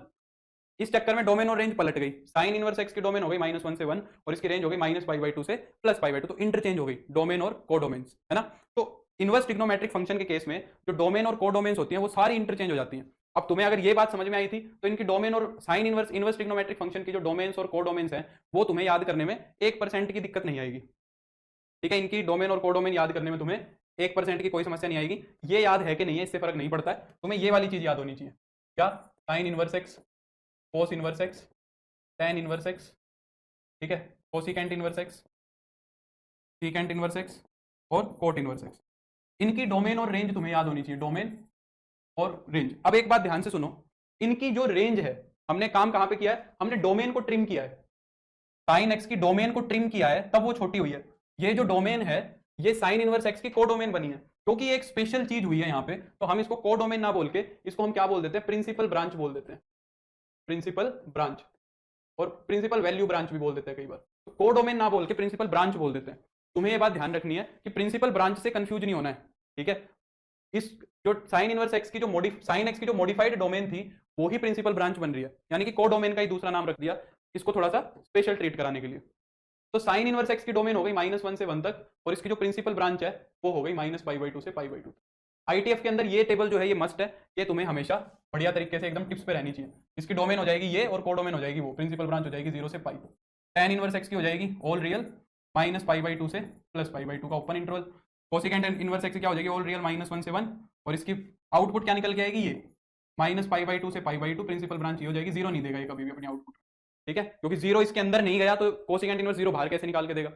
इस चक्कर में डोमेन और रेंज पलट गई, साइन इनवर्स एक्स की डोमेन हो गई -1 से 1 और इसकी रेंज हो गई -π/2 से +π/2, तो इंटरचेंज हो गई डोमेन और कोडोमेन्स, है ना। तो इनवर्स ट्रिग्नोमेट्रिक फंक्शन के केस में जो डोमेन और कोडोमेन्स होती हैं वो सारी इंटरचेंज हो जाती हैं। अब तुम्हें अगर ये बात समझ में आई थी तो इनकी डोमेन और साइन इनवर्स ट्रिग्नोमेट्रिक फंक्शन की जो डोमेन्स और कोडोमेन्स हैं वो तुम्हें याद करने में 1% की दिक्कत नहीं आएगी। ठीक है, इनकी डोमेन और कोडोमेन याद करने में तुम्हें 1% की कोई समस्या नहीं आएगी। ये याद है कि नहीं है इससे फर्क नहीं पड़ता है, तुम्हें ये वाली चीज याद होनी चाहिए, क्या, sine inverse x, cos inverse x, tan inverse x, ठीक है, cosecant inverse x, secant inverse x और कोट इनवर्स एक्स। इनकी डोमेन और रेंज तुम्हें याद होनी चाहिए, डोमेन और रेंज। अब एक बात ध्यान से सुनो, इनकी जो रेंज है, हमने काम कहां पे किया है, हमने डोमेन को ट्रिम किया है, साइन एक्स की डोमेन को ट्रिम किया है तब वो छोटी हुई है। ये जो डोमेन है ये साइन इनवर्स एक्स की कोडोमेन बनी है, क्योंकि एक स्पेशल चीज हुई है यहाँ पे, तो हम इसको कोडोमेन ना बोल के इसको हम क्या बोल देते हैं, प्रिंसिपल ब्रांच बोल देते हैं, प्रिंसिपल ब्रांच, और प्रिंसिपल वैल्यू ब्रांच भी बोल देते हैं कई बार। तो कोडोमेन ना बोल के प्रिंसिपल ब्रांच बोल देते हैं। तुम्हें ये बात ध्यान रखनी है कि प्रिंसिपल ब्रांच से कंफ्यूज नहीं होना है, ठीक है। इस जो साइन इनवर्स एक्स की जो साइन एक्स की जो मॉडिफाइड डोमेन थी वो ही प्रिंसिपल ब्रांच बन रही है, यानी कि कोडोमेन का ही दूसरा नाम रख दिया इसको थोड़ा सा स्पेशल ट्रीट कराने के लिए। तो साइन इनवर्स एक्स की डोमेन हो गई -1 से 1 तक, और इसकी जो प्रिंसिपल ब्रांच है वो हो गई -π/2 से π/2। आईटीएफ के अंदर ये टेबल जो है ये मस्ट है, ये तुम्हें हमेशा बढ़िया तरीके से एकदम टिप्स पे रहनी चाहिए। इसकी डोमेन हो जाएगी ये और कोडोमेन हो जाएगी वो, प्रिंसिपल ब्रांच हो जाएगी 0 से π। tan इनवर्स एक्स की हो जाएगी ऑल रियल -π/2 से +π/2 का open interval. Cosecant inverse x की क्या हो जाएगी ऑल रियल -1 से 1, और इसकी आउटपुट क्या निकल के आएगी, ये -π/2 से π/2, प्रिंसिपल ब्रांच ये हो जाएगी, 0 नहीं देगा ये कभी भी अपनी आउटपुट, ठीक है, क्योंकि 0 इसके अंदर नहीं गया तो कोसिकेंट इनवर्स 0 बाहर कैसे निकाल के देगा।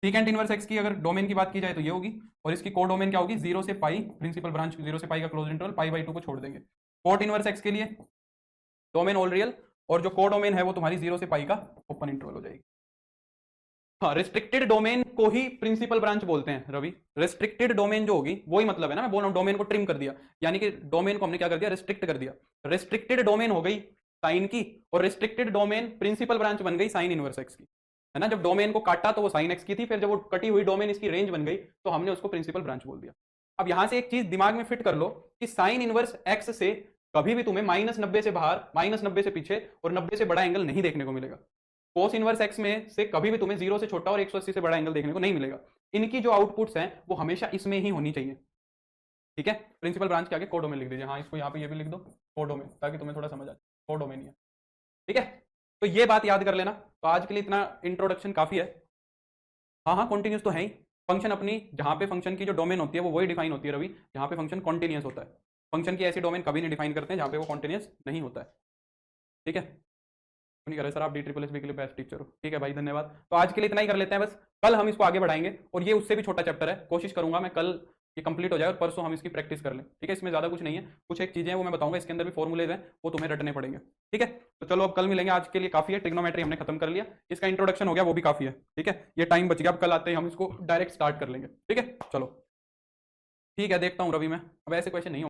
सीकेंट इनवर्स एक्स की अगर डोमेन की बात की जाए तो ये होगी, और इसकी कोडोमेन क्या होगी 0 से π, प्रिंसिपल ब्रांच 0 से π का क्लोज इंटरवल, π/2 को छोड़ देंगे। कोट इनवर्स एक्स के लिए डोमेन ऑल रियल, और जो कोडोमेन है वो तुम्हारी 0 से π का ओपन इंटरवल हो जाएगी। हाँ, रिस्ट्रिक्टेड डोमेन को ही प्रिंसिपल ब्रांच बोलते हैं रवि। रिस्ट्रिक्टेड डोमेन जो होगी वही मतलब है ना, मैं बोल रहा हूँ डोमेन को ट्रिम कर दिया, यानी कि डोमेन को हमने क्या कर दिया, रिस्ट्रिक्ट कर दिया। रिस्ट्रिक्टेड डोमेन हो गई साइन की, और रिस्ट्रिक्टेड डोमेन प्रिंसिपल ब्रांच बन गई साइन इनवर्स एक्स की, है ना। जब डोमेन को काटा तो वो साइन एक्स की थी, फिर जब वो कटी हुई डोमेन इसकी रेंज बन गई तो हमने उसको प्रिंसिपल ब्रांच बोल दिया। अब यहां से एक चीज दिमाग में फिट कर लो कि साइन इनवर्स एक्स से कभी भी तुम्हें -90 से बाहर, -90 से पीछे और 90 से बड़ा एंगल नहीं देखने को मिलेगा। कोस इनवर्स एक्स में से कभी भी तुम्हें 0 से छोटा और 180 से बड़ा एंगल देखने को नहीं मिलेगा। इनकी जो आउटपुट्स हैं वो हमेशा इसमें ही होनी चाहिए, ठीक है। प्रिंसिपल ब्रांच के आगे कोडोमेन लिख दीजिए, हाँ इसको यहाँ पे ये भी लिख दो कोडोमेन, ताकि तुम्हें थोड़ा समझ आए, कोडोमेन ही है, ठीक है। तो ये बात याद कर लेना। तो आज के लिए इतना इंट्रोडक्शन काफी है। हाँ हाँ, कॉन्टिन्यूस तो है ही, फंक्शन अपनी जहाँ पे फंक्शन की जो डोमेन होती है वो वही डिफाइन होती है रवि जहाँ पे फंक्शन कॉन्टिन्यूस होता है। फंक्शन की ऐसी डोमेन कभी नहीं डिफाइन करते हैं जहाँ पे वो कॉन्टिन्यूस नहीं होता है, ठीक है। नहीं कर रहे सर आप DSSB के लिए बेस्ट टीचर हो, ठीक है भाई, धन्यवाद। तो आज के लिए इतना ही कर लेते हैं बस, कल हम इसको आगे बढ़ाएंगे, और ये उससे भी छोटा चैप्टर है, कोशिश करूंगा मैं कल ये कंप्लीट हो जाए और परसों हम इसकी प्रैक्टिस कर लें, ठीक है। इसमें ज़्यादा कुछ नहीं है, कुछ एक चीज़ें हैं वो मैं बताऊंगा, इसके अंदर भी फॉर्मूलेज हैं वो तुम्हें रटने पड़ेंगे, ठीक है। तो चलो अब कल मिलेंगे, आज के लिए काफ़ी है, ट्रिग्नोमेट्री हमने खत्म कर लिया, इसका इंट्रोडक्शन हो गया वो भी काफ़ी है, ठीक है। ये टाइम बच गया, अब कल आते हैं हम इसको डायरेक्ट स्टार्ट कर लेंगे, ठीक है। चलो ठीक है, देखता हूँ रवि मैं, अब ऐसे क्वेश्चन नहीं